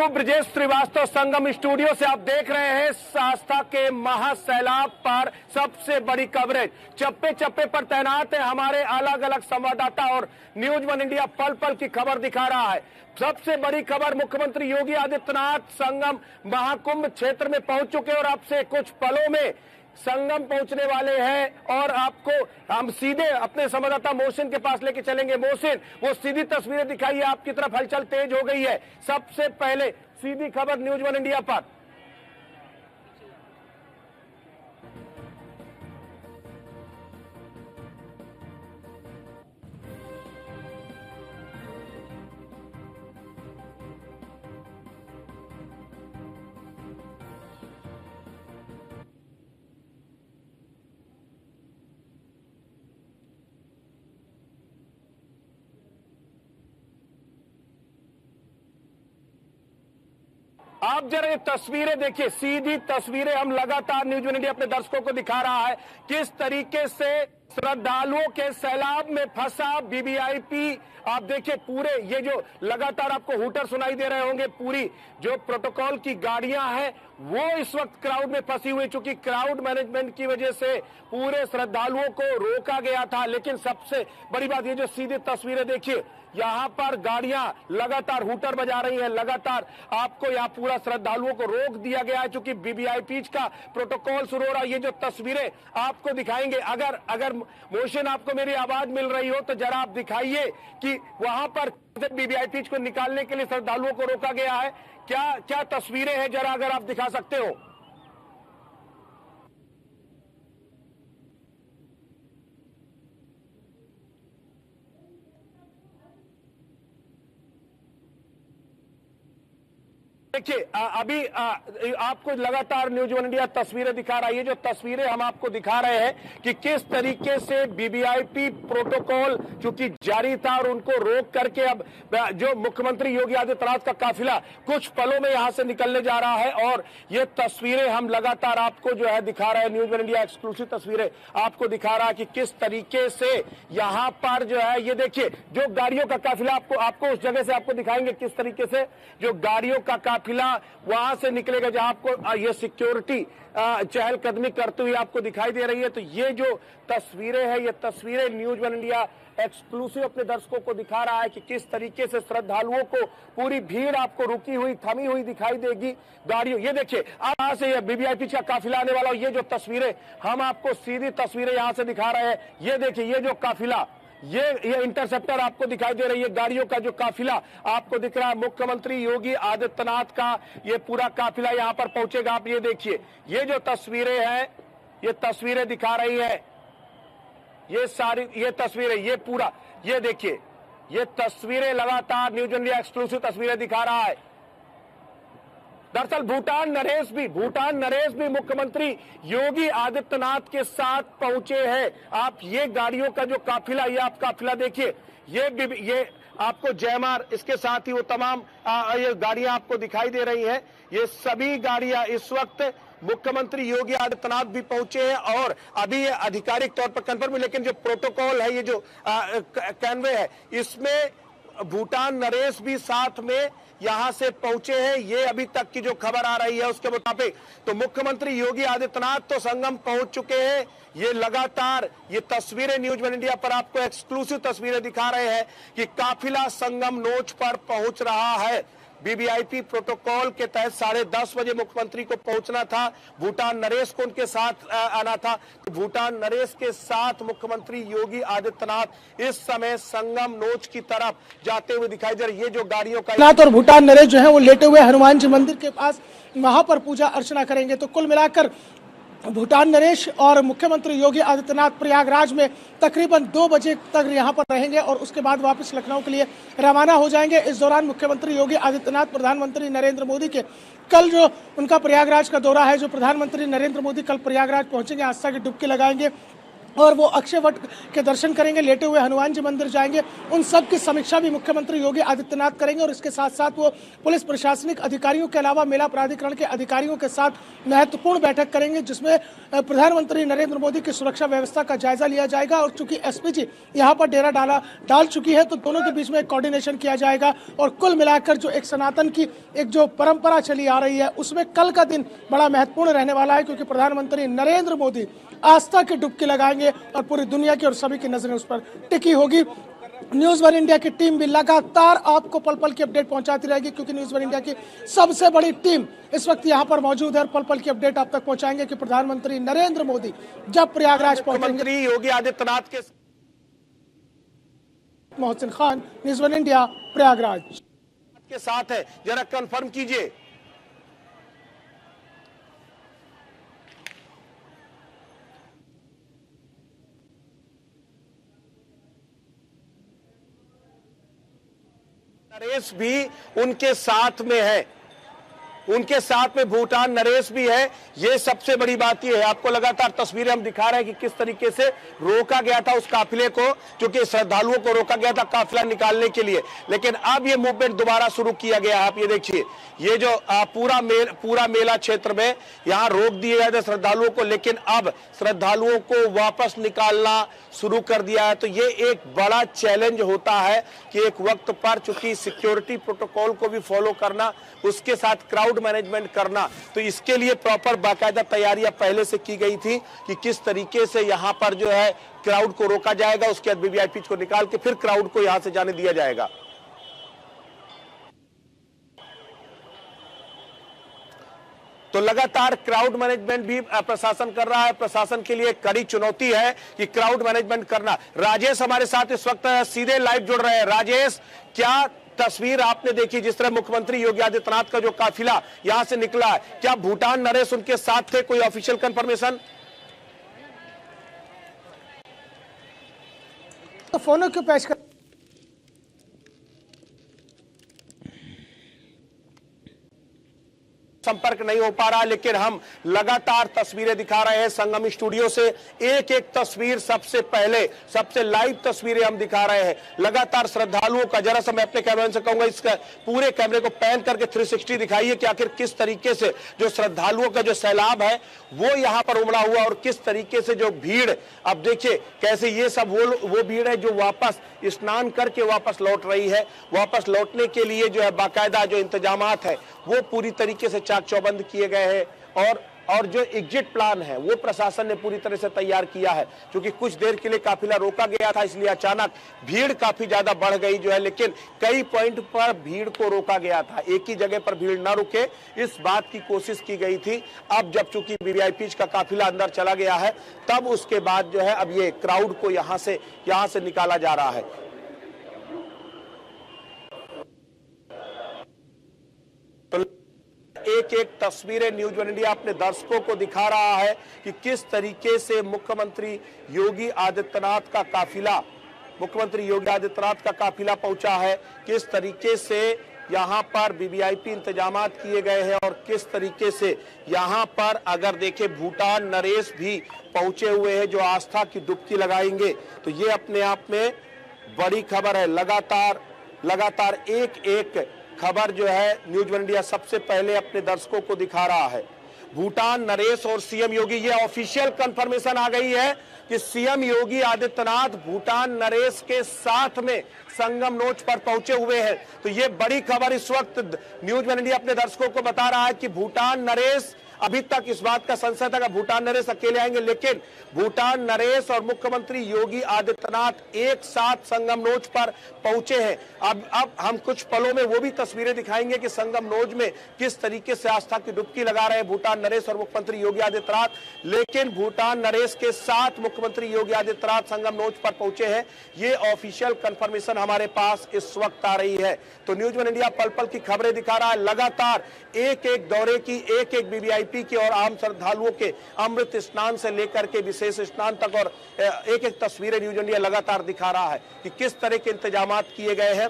हूं ब्रजेश श्रीवास्तव संगम स्टूडियो से। आप देख रहे हैं आस्था के महासैलाब पर सबसे बड़ी कवरेज। चप्पे चप्पे पर तैनात है हमारे अलग अलग संवाददाता और न्यूज वन इंडिया पल पल की खबर दिखा रहा है। सबसे बड़ी खबर, मुख्यमंत्री योगी आदित्यनाथ संगम महाकुंभ क्षेत्र में पहुंच चुके और अब से कुछ पलों में संगम पहुंचने वाले हैं और आपको हम सीधे अपने संवाददाता मोहसिन के पास लेके चलेंगे। मोहसिन, वो सीधी तस्वीरें दिखाइए, आपकी तरफ हलचल तेज हो गई है। सबसे पहले सीधी खबर न्यूज वन इंडिया पर। आप जरा ये तस्वीरें देखिए, सीधी तस्वीरें हम लगातार न्यूज वन इंडिया अपने दर्शकों को दिखा रहा है किस तरीके से श्रद्धालुओं के सैलाब में फंसा वीवीआईपी। आप देखिए पूरे ये जो लगातार आपको हूटर सुनाई दे रहे होंगे, पूरी जो प्रोटोकॉल की गाड़ियां हैं वो इस वक्त क्राउड में फंसी हुई, चूंकि क्राउड मैनेजमेंट की वजह से पूरे श्रद्धालुओं को रोका गया था। लेकिन सबसे बड़ी बात ये जो सीधी तस्वीरें देखिए, यहां पर गाड़ियां लगातार हूटर बजा रही हैं, लगातार आपको यहां पूरा श्रद्धालुओं को रोक दिया गया है क्योंकि वीवीआईपी का प्रोटोकॉल शुरू हो रहा है। ये जो तस्वीरें आपको दिखाएंगे, अगर मोहसिन आपको मेरी आवाज मिल रही हो तो जरा आप दिखाइए कि वहां पर वीवीआईपी को निकालने के लिए श्रद्धालुओं को रोका गया है। क्या क्या तस्वीरें हैं, जरा अगर आप दिखा सकते हो। देखिए अभी आपको लगातार न्यूज वन इंडिया तस्वीरें दिखा रहा है। ये जो तस्वीरें हम आपको दिखा रहे हैं कि किस तरीके से वीवीआईपी प्रोटोकॉल चूंकि जारी था और उनको रोक करके अब जो मुख्यमंत्री योगी आदित्यनाथ का काफिला कुछ पलों में यहां से निकलने जा रहा है। और ये तस्वीरें हम लगातार आपको जो है दिखा रहे हैं, न्यूज वन इंडिया एक्सक्लूसिव तस्वीरें आपको दिखा रहा है कि किस तरीके से यहां पर जो है ये देखिए जो गाड़ियों का काफिला आपको उस जगह से आपको दिखाएंगे किस तरीके से जो गाड़ियों का काफिला वहां से निकलेगा जहां आपको ये सिक्योरिटी चहलकदमी करते हुए आपको दिखाई दे रही है। तो ये जो तस्वीरें हैं, ये तस्वीरें न्यूज वन इंडिया एक्सक्लूसिव अपने दर्शकों को दिखा रहा है कि किस तरीके से श्रद्धालुओं को पूरी भीड़ आपको रुकी हुई थमी हुई दिखाई देगी गाड़ियों। ये देखिए यहां से ये वीवीआईपी का काफिला आने वाला, ये जो तस्वीरें हम आपको सीधी तस्वीरें यहां से दिखा रहे हैं। ये देखिए ये जो काफिला, ये इंटरसेप्टर आपको दिखाई दे रही है, गाड़ियों का जो काफिला आपको दिख रहा है। मुख्यमंत्री योगी आदित्यनाथ का ये पूरा काफिला यहां पर पहुंचेगा। आप ये देखिए, ये जो तस्वीरें हैं, ये तस्वीरें दिखा रही है, ये सारी ये तस्वीरें, ये पूरा ये देखिए, ये तस्वीरें लगातार न्यूज इंडिया एक्सक्लूसिव तस्वीरें दिखा रहा है। दरअसल भूटान नरेश भी मुख्यमंत्री योगी आदित्यनाथ के साथ पहुंचे हैं। आप ये गाड़ियों का जो काफिला, ये आप काफिला देखिए, ये आपको जयमार, इसके साथ ही वो तमाम ये गाड़ियां आपको दिखाई दे रही हैं। ये सभी गाड़ियां इस वक्त मुख्यमंत्री योगी आदित्यनाथ भी पहुंचे हैं और अभी ये आधिकारिक तौर पर कंफर्म, लेकिन जो प्रोटोकॉल है, ये जो कैनवे है, इसमें भूटान नरेश भी साथ में यहां से पहुंचे हैं। ये अभी तक की जो खबर आ रही है उसके मुताबिक तो मुख्यमंत्री योगी आदित्यनाथ तो संगम पहुंच चुके हैं। ये लगातार ये तस्वीरें न्यूज वन इंडिया पर आपको एक्सक्लूसिव तस्वीरें दिखा रहे हैं कि काफिला संगम नोच पर पहुंच रहा है। वीवीआईपी प्रोटोकॉल के तहत 10:30 बजे मुख्यमंत्री को पहुंचना था, भूटान नरेश को उनके साथ आना था। तो भूटान नरेश के साथ मुख्यमंत्री योगी आदित्यनाथ इस समय संगम नोच की तरफ जाते हुए दिखाई दे रहे। ये जो गाड़ियों का और भूटान नरेश जो है वो लेटे हुए हनुमान जी मंदिर के पास वहां पर पूजा अर्चना करेंगे। तो कुल मिलाकर भूटान नरेश और मुख्यमंत्री योगी आदित्यनाथ प्रयागराज में तकरीबन 2 बजे तक यहां पर रहेंगे और उसके बाद वापस लखनऊ के लिए रवाना हो जाएंगे। इस दौरान मुख्यमंत्री योगी आदित्यनाथ प्रधानमंत्री नरेंद्र मोदी के कल जो उनका प्रयागराज का दौरा है, जो प्रधानमंत्री नरेंद्र मोदी कल प्रयागराज पहुंचेंगे, आस्था की डुबकी लगाएंगे और वो अक्षय वट के दर्शन करेंगे, लेटे हुए हनुमान जी मंदिर जाएंगे। उन सब की समीक्षा भी मुख्यमंत्री योगी आदित्यनाथ करेंगे और इसके साथ साथ वो पुलिस प्रशासनिक अधिकारियों के अलावा मेला प्राधिकरण के अधिकारियों के साथ महत्वपूर्ण बैठक करेंगे, जिसमें प्रधानमंत्री नरेंद्र मोदी की सुरक्षा व्यवस्था का जायजा लिया जाएगा। और चूंकि एसपीजी यहाँ पर डेरा डाल चुकी है, तो दोनों के बीच में कोऑर्डिनेशन किया जाएगा। और कुल मिलाकर जो एक सनातन की एक जो परंपरा चली आ रही है, उसमें कल का दिन बड़ा महत्वपूर्ण रहने वाला है, क्योंकि प्रधानमंत्री नरेंद्र मोदी आस्था की डुबकी लगाएंगे और पूरी दुनिया की और सभी की नजरें उस पर टिकी होगी। न्यूज़ वन इंडिया की टीम भी लगातार आपको पल पल की अपडेट पहुंचाती रहेगी, क्योंकि न्यूज़ वन इंडिया की सबसे बड़ी टीम इस वक्त यहां पर मौजूद है और पल पल की अपडेट आप तक पहुंचाएंगे कि प्रधानमंत्री नरेंद्र मोदी जब प्रयागराज पहुंचेंगे। मुख्यमंत्री योगी आदित्यनाथ के Mohsin Khan, news one India, Prayagraj के साथ है, जरा कंफर्म कीजिए। नरेश भी उनके साथ में है, उनके साथ में भूटान नरेश भी है। ये सबसे बड़ी बात ये है, आपको लगातार तस्वीरें हम दिखा रहे हैं कि किस तरीके से रोका गया था उस काफिले को, क्योंकि श्रद्धालुओं को रोका गया था काफिला निकालने के लिए। लेकिन अब ये मूवमेंट दोबारा शुरू किया गया है। आप ये देखिए, ये जो पूरा मेला क्षेत्र में यहाँ रोक दिए गए थे श्रद्धालुओं को, लेकिन अब श्रद्धालुओं को वापस निकालना शुरू कर दिया है। तो ये एक बड़ा चैलेंज होता है कि एक वक्त पर चूंकि सिक्योरिटी प्रोटोकॉल को भी फॉलो करना, उसके साथ क्राउड मैनेजमेंट करना, तो इसके लिए प्रॉपर बाकायदा तैयारियां पहले से की गई थी कि किस तरीके से यहां पर जो है क्राउड को रोका जाएगा, उसके बाद वीवीआईपी को निकाल के फिर क्राउड को यहां से जाने दिया जाएगा। तो लगातार क्राउड मैनेजमेंट भी प्रशासन कर रहा है। प्रशासन के लिए कड़ी चुनौती है कि क्राउड मैनेजमेंट करना। राजेश हमारे साथ इस वक्त सीधे लाइव जुड़ रहे हैं। राजेश, क्या तस्वीर आपने देखी जिस तरह मुख्यमंत्री योगी आदित्यनाथ का जो काफिला यहां से निकला है, क्या भूटान नरेश उनके साथ थे? कोई ऑफिशियल कंफर्मेशन? तो फोनों क्यों पेश कर संपर्क नहीं हो पा रहा, लेकिन हम लगातार तस्वीरें दिखा रहे हैं संगम स्टूडियो से। एक एक तस्वीर सबसे पहले, सबसे लाइव तस्वीरें हम दिखा रहे हैं लगातार श्रद्धालुओं का। जरा सा मैं अपने कैमरे से कहूंगा, इसका पूरे कैमरे को पैन करके 360 दिखाइए कि आखिर किस तरीके से जो श्रद्धालुओं का जो सैलाब है वो यहां पर उमड़ा हुआ, और किस तरीके से जो भीड़, अब देखिए कैसे ये सब वो भीड़ है जो वापस स्नान करके वापस लौट रही है। वापस लौटने के लिए जो है बाकायदा जो इंतजामात है वो पूरी तरीके से चाक चौबंद किए गए हैं, और जो एग्जिट प्लान है वो प्रशासन ने पूरी तरह से तैयार किया है। क्योंकि कुछ देर के लिए काफिला रोका गया था, इसलिए अचानक भीड़ काफी ज्यादा बढ़ गई जो है, लेकिन कई पॉइंट पर भीड़ को रोका गया था। एक ही जगह पर भीड़ ना रुके, इस बात की कोशिश की गई थी। अब जब चूंकि वीवीआईपी का काफिला अंदर चला गया है, तब उसके बाद जो है अब ये क्राउड को यहां से निकाला जा रहा है। तो एक एक तस्वीरें न्यूज़ वन इंडिया अपने दर्शकों को दिखा रहा है कि किस तरीके से मुख्यमंत्री योगी आदित्यनाथ का काफिला पहुंचा है, किस तरीके से यहां पर वीवीआईपी इंतजामात किए गए हैं, और किस तरीके से यहां पर अगर देखें भूटान नरेश भी पहुंचे हुए हैं जो आस्था की डुबकी लगाएंगे। तो ये अपने आप में बड़ी खबर है। लगातार एक एक खबर जो है न्यूज़ वन इंडिया सबसे पहले अपने दर्शकों को दिखा रहा है। भूटान नरेश और सीएम योगी, ये ऑफिशियल कंफर्मेशन आ गई है कि सीएम योगी आदित्यनाथ भूटान नरेश के साथ में संगम नोच पर पहुंचे हुए हैं। तो ये बड़ी खबर इस वक्त न्यूज़ वन इंडिया अपने दर्शकों को बता रहा है कि भूटान नरेश, अभी तक इस बात का संशय था कि भूटान नरेश अकेले आएंगे, लेकिन भूटान नरेश और मुख्यमंत्री योगी आदित्यनाथ एक साथ संगम नोच पर पहुंचे हैं। अब हम कुछ पलों में वो भी तस्वीरें दिखाएंगे कि संगम नोच में किस तरीके से आस्था की डुबकी लगा रहे हैं भूटान नरेश और मुख्यमंत्री योगी आदित्यनाथ। लेकिन भूटान नरेश के साथ मुख्यमंत्री योगी आदित्यनाथ संगम नोच पर पहुंचे हैं, ये ऑफिशियल कंफर्मेशन हमारे पास इस वक्त आ रही है। तो न्यूज़ वन इंडिया पल पल की खबरें दिखा रहा है, लगातार एक एक दौरे की, एक एक वीवीआईपी की और आम श्रद्धालुओं के अमृत स्नान से लेकर के विशेष स्नान तक, और एक एक तस्वीरें न्यूज़ इंडिया लगातार दिखा रहा है कि किस तरह के इंतजामात किए गए हैं।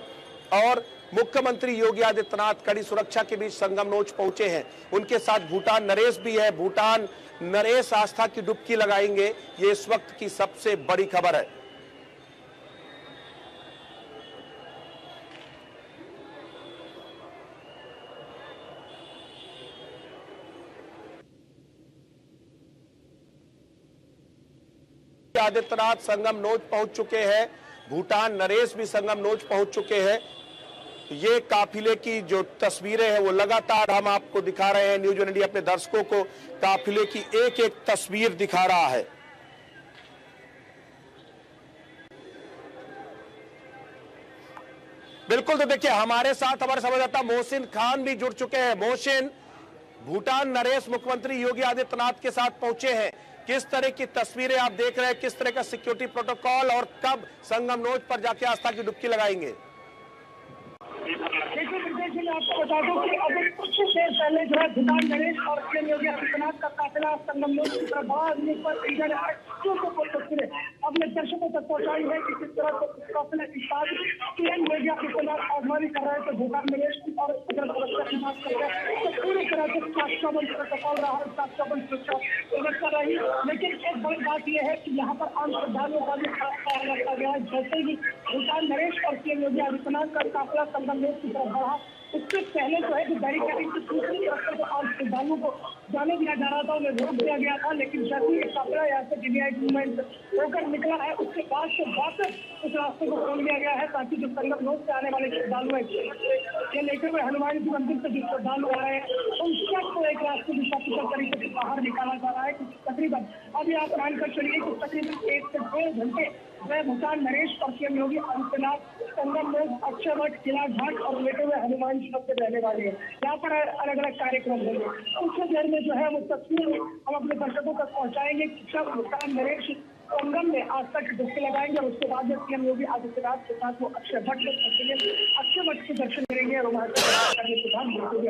और मुख्यमंत्री योगी आदित्यनाथ कड़ी सुरक्षा के बीच संगमनोच पहुंचे हैं। उनके साथ भूटान नरेश भी है। भूटान नरेश आस्था की डुबकी लगाएंगे, ये इस वक्त की सबसे बड़ी खबर है। आदित्यनाथ संगमनोच पहुंच चुके हैं, भूटान नरेश भी संगमनोच पहुंच चुके हैं। ये काफिले की जो तस्वीरें हैं वो लगातार हम आपको दिखा रहे हैं। न्यूज़ वन इंडिया अपने दर्शकों को काफिले की एक एक तस्वीर दिखा रहा है। बिल्कुल, तो देखिए हमारे साथ हमारे संवाददाता मोहसिन खान भी जुड़ चुके हैं। मोहसिन, भूटान नरेश मुख्यमंत्री योगी आदित्यनाथ के साथ पहुंचे हैं, किस तरह की तस्वीरें आप देख रहे हैं, किस तरह का सिक्योरिटी प्रोटोकॉल और कब संगमनोच पर जाके आस्था की डुबकी लगाएंगे? देखिए, आपको बता दूं कि अभी कुछ देर पहले जो है भूटान नरेश और सीएम योगी आदित्यनाथ का काफिला संगमनोच की तरफ बढ़ा। अपने दर्शकों तक पहुंचाई है कि किस तरह से काफिले के साथ सीएम योगी आदित्यनाथ आगवानी कर रहे थे भूटान नरेश की और सुरक्षा की बात कर रहे हैं। तो पूरी तरह से सुरक्षाबल प्रोटोकॉल रहा, सुरक्षाबल सुरक्षा व्यवस्था रही। लेकिन एक बड़ी बात यह है कि यहाँ पर आम श्रद्धालुओं का भी खास ख्याल रखा गया है। जैसे ही भूटान नरेश और सीएम योगी आदित्यनाथ का काफिला संगमनोच की तरफ बढ़ा, उससे पहले जो है कि बैरिकेडिंग की दूसरी तरफ से जो आम श्रद्धालुओं को जाने दिया जा रहा था, उन्हें रोक दिया गया था। लेकिन जब ही एक काफिला यहाँ से जीबीआई मूवमेंट होकर निकला है, उसके बाद से वापस उस रास्ते को खोल दिया गया है ताकि जो संगमनोच से आने वाले श्रद्धालु हैं, ये लेकर हुए हनुमान जी मंदिर से जो श्रद्धालु आ रहे हैं, उन सबको एक रास्ते दिशा तरीके से बाहर निकाला जा रहा है। तकरीबन अभी आप मानकर चलिए कि तकरीबन 1 से 2 घंटे भूटान नरेश और सीएम योगी आदित्यनाथ संगमनोच, अक्षयवट, किला घाट और लेटे हुए हनुमान जी सबसे रहने वाले हैं। यहाँ पर अलग अलग कार्यक्रम होंगे। कुछ देर में जो है वो तस्वीर हम अपने दर्शकों तक पहुंचाएंगे कि जब भूटान नरेश संगम में आस्था की डुबकी लगाएंगे और उसके बाद में सीएम योगी आदित्यनाथ के साथ वो अक्षयवट में पहुंचेंगे, अक्षयवट के दर्शन करेंगे और वहाँ करने के बाद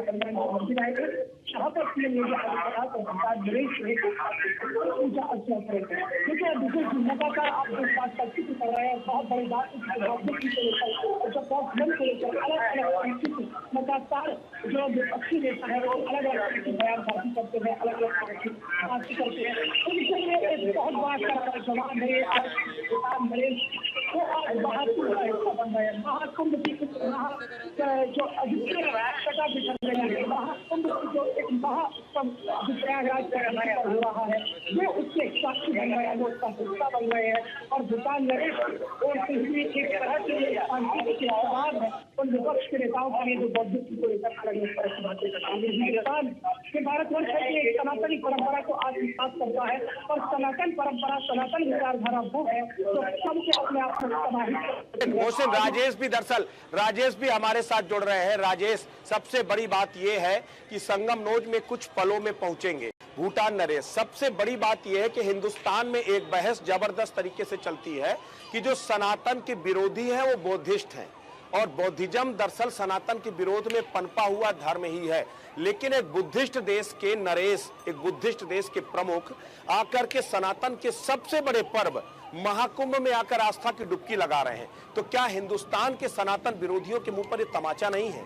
हनुमान मंदिर आएंगे, जहाँ पर सीएम योगी आदित्यनाथ और भूटान नरेश पूजा अर्चना करेंगे। देखिए, बिल्कुल लगातार आप जो बात कर रहे हैं, बहुत बड़ी बात लगातार जो विपक्षी नेता है वो अलग अलग बयानबाजी करते हैं, अलग अलग बातचीत करते हैं। उनके लिए एक बहुत बड़ा जवाब है आज भूटान नरेश वो आज महाकुंभ बन रहे हैं। महाकुंभ की जो अद्वितीय सटा बिछड़ रही है, महाकुंभ की जो एक महाउत्सव जो प्रयागराज में हो रहा है, वो उसके साक्षी बन रहे हैं, वो उसका हिस्सा बन रहे हैं। और भूटान नरेश और एक तरह से शांति के आह्वान है उन विपक्ष के नेताओं के लिए जो बौद्धिक को लेकर अलग अलग तरह की बातें करते हैं। हिंदुस्तान के भारतवर्ष है कि एक सनातनी परंपरा को आत्मसात करता है और सनातन परंपरा, सनातन विचारधारा वो है तो सबके अपने आप में समाहित। मोहसिन, राजेश भी हमारे साथ जुड़ रहे हैं। राजेश, सबसे बड़ी बात यह है कि संगमनोच में कुछ पलों में पहुंचेंगे भूटान नरेश। सबसे बड़ी बात यह है कि हिंदुस्तान में एक बहस जबरदस्त तरीके से चलती है कि जो सनातन के विरोधी हैं वो बौद्धिस्ट हैं और बौद्धिज्म दरअसल सनातन के विरोध में पनपा हुआ धर्म ही है। लेकिन एक बुद्धिस्ट देश के नरेश, एक बुद्धिस्ट देश के प्रमुख आकर के सनातन के सबसे बड़े पर्व महाकुंभ में आकर आस्था की डुबकी लगा रहे हैं। तो क्या हिंदुस्तान के सनातन विरोधियों के मुंह पर ये तमाचा नहीं है?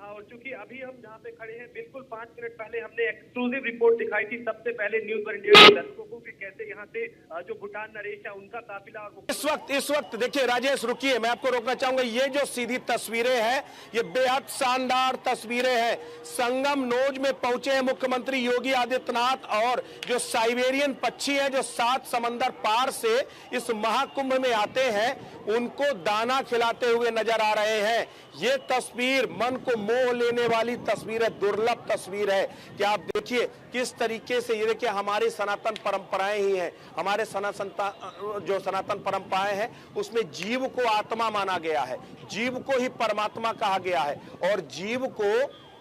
और चूंकि अभी हम जहाँ पे खड़े हैं, बिल्कुल 5 मिनट पहले हमने एक्सक्लूसिव रिपोर्ट दिखाई थी सबसे पहले न्यूज़ वन इंडिया के दर्शकों को कि कैसे यहाँ से जो भूटान नरेश है उनका काफिला और इस वक्त देखिए राजेश, रुकिए, मैं आपको रोकना चाहूंगा। ये जो सीधी तस्वीरें हैं ये बेहद शानदार तस्वीरें हैं। संगमनोच में पहुंचे हैं मुख्यमंत्री योगी आदित्यनाथ और जो साइबेरियन पक्षी है जो 7 समंदर पार से इस महाकुंभ में आते हैं उनको दाना खिलाते हुए नजर आ रहे हैं। ये तस्वीर मन को मोह लेने वाली तस्वीर है, दुर्लभ तस्वीर है कि आप देखिए किस तरीके से, ये देखिए हमारी सनातन परंपराएं ही हैं। हमारे जो सनातन परंपराएं हैं उसमें जीव को आत्मा माना गया है, जीव को ही परमात्मा कहा गया है और जीव को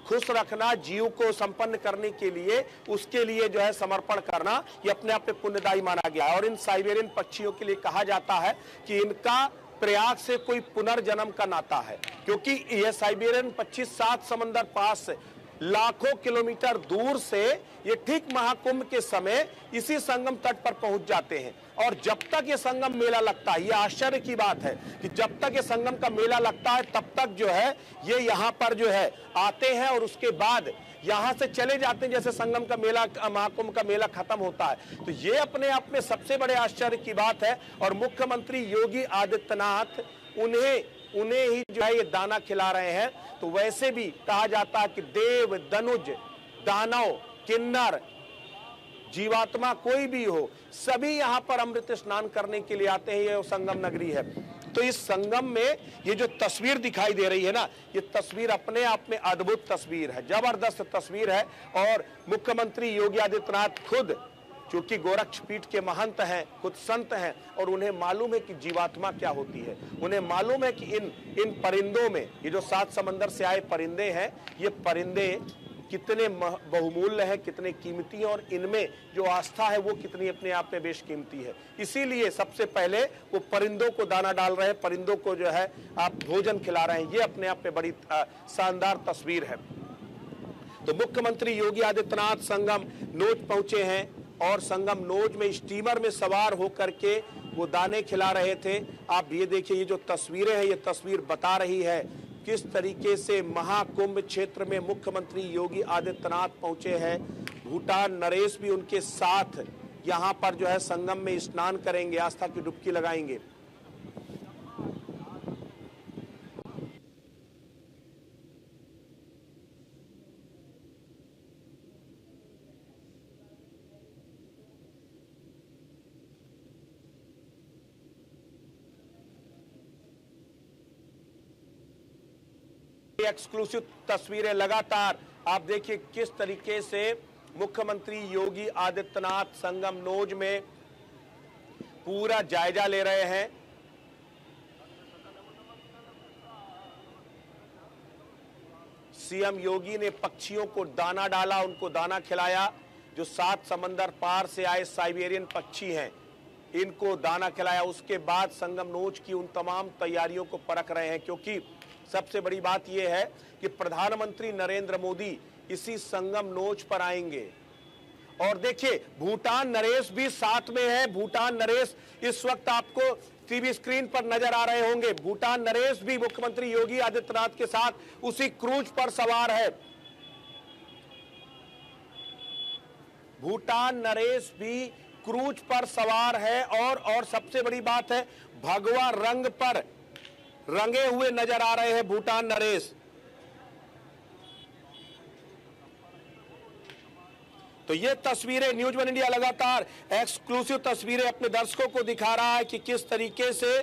खुश रखना, जीव को संपन्न करने के लिए उसके लिए जो है समर्पण करना, ये अपने आप में पुण्यदायी माना गया है। और इन साइबेरियन पक्षियों के लिए कहा जाता है कि इनका प्रयाग से कोई पुनर्जन्म का नाता है, क्योंकि यह साइबेरियन पक्षी 7 समंदर पास लाखों किलोमीटर दूर से ये ठीक महाकुंभ के समय इसी संगम तट पर पहुंच जाते हैं। और जब तक ये संगम मेला लगता है, ये आश्चर्य की बात है कि जब तक ये संगम का मेला लगता है तब तक जो है ये यहाँ पर जो है आते हैं और उसके बाद यहां से चले जाते हैं जैसे संगम का मेला, महाकुंभ का मेला खत्म होता है। तो ये अपने आप में सबसे बड़े आश्चर्य की बात है। और मुख्यमंत्री योगी आदित्यनाथ उन्हें ही जो है ये दाना खिला रहे हैं। तो वैसे भी कहा जाता है कि देव, दनुज, दानव, किन्नर, जीवात्मा कोई भी हो, सभी यहां पर अमृत स्नान करने के लिए आते हैं। ये संगम नगरी है। तो इस संगम में ये जो तस्वीर दिखाई दे रही है ना, ये तस्वीर अपने आप में अद्भुत तस्वीर है, जबरदस्त तस्वीर है। और मुख्यमंत्री योगी आदित्यनाथ खुद, चूंकि गोरक्षपीठ के महंत हैं, खुद संत हैं, और उन्हें मालूम है कि जीवात्मा क्या होती है। उन्हें मालूम है कि इन परिंदों में, ये जो 7 समंदर से आए परिंदे हैं, ये परिंदे कितने बहुमूल्य है, कितने कीमती है, और इनमें जो आस्था है वो कितनी अपने आप में बेशकीमती है। इसीलिए सबसे पहले वो परिंदों को दाना डाल रहे हैं, परिंदों को जो है आप भोजन खिला रहे हैं। ये अपने आप में बड़ी शानदार तस्वीर है। तो मुख्यमंत्री योगी आदित्यनाथ संगम नोज पहुंचे हैं और संगम नोज में स्टीमर में सवार होकर के वो दाने खिला रहे थे। आप ये देखिए, ये जो तस्वीरें हैं, ये तस्वीर बता रही है किस तरीके से महाकुंभ क्षेत्र में मुख्यमंत्री योगी आदित्यनाथ पहुंचे हैं। भूटान नरेश भी उनके साथ यहां पर जो है संगम में स्नान करेंगे, आस्था की डुबकी लगाएंगे। एक्सक्लूसिव तस्वीरें लगातार आप देखिए किस तरीके से मुख्यमंत्री योगी आदित्यनाथ संगम नोज में पूरा जायजा ले रहे हैं। सीएम योगी ने पक्षियों को दाना डाला, उनको दाना खिलाया। जो 7 समंदर पार से आए साइबेरियन पक्षी हैं, इनको दाना खिलाया। उसके बाद संगम नोज की उन तमाम तैयारियों को परख रहे हैं, क्योंकि सबसे बड़ी बात यह है कि प्रधानमंत्री नरेंद्र मोदी इसी संगम नोज पर आएंगे। और देखिए, भूटान नरेश भी साथ में है। भूटान नरेश इस वक्त आपको टीवी स्क्रीन पर नजर आ रहे होंगे। भूटान नरेश भी मुख्यमंत्री योगी आदित्यनाथ के साथ उसी क्रूज पर सवार है। भूटान नरेश भी क्रूज पर सवार है। और सबसे बड़ी बात है, भगवा रंग पर रंगे हुए नजर आ रहे हैं भूटान नरेश। तो ये तस्वीरें न्यूज़ 1 इंडिया लगातार एक्सक्लूसिव तस्वीरें अपने दर्शकों को दिखा रहा है कि किस तरीके से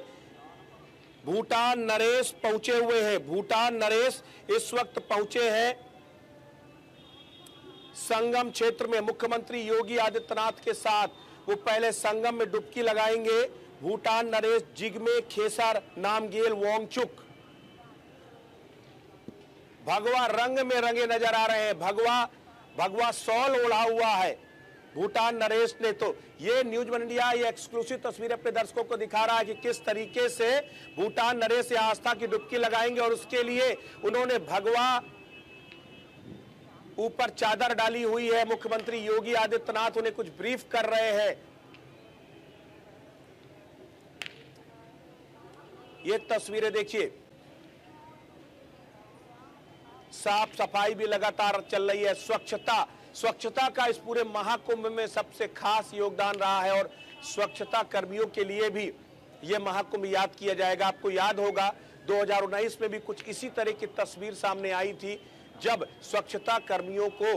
भूटान नरेश पहुंचे हुए हैं। भूटान नरेश इस वक्त पहुंचे हैं संगम क्षेत्र में मुख्यमंत्री योगी आदित्यनाथ के साथ। वो पहले संगम में डुबकी लगाएंगे। भूटान नरेश जिग्मे खेसर नामग्येल वांगचुक भगवा रंग में रंगे नजर आ रहे हैं। भगवा शॉल ओढ़ा हुआ है भूटान नरेश ने। तो ये न्यूज़ 1 इंडिया ये एक्सक्लूसिव तस्वीर अपने दर्शकों को दिखा रहा है कि किस तरीके से भूटान नरेश आस्था की डुबकी लगाएंगे। और उसके लिए उन्होंने भगवा ऊपर चादर डाली हुई है। मुख्यमंत्री योगी आदित्यनाथ उन्हें कुछ ब्रीफ कर रहे हैं। ये तस्वीरें देखिए, साफ सफाई भी लगातार चल रही है। स्वच्छता का इस पूरे महाकुंभ में सबसे खास योगदान रहा है। और स्वच्छता कर्मियों के लिए भी यह महाकुंभ याद किया जाएगा। आपको याद होगा 2019 में भी कुछ इसी तरह की तस्वीर सामने आई थी, जब स्वच्छता कर्मियों को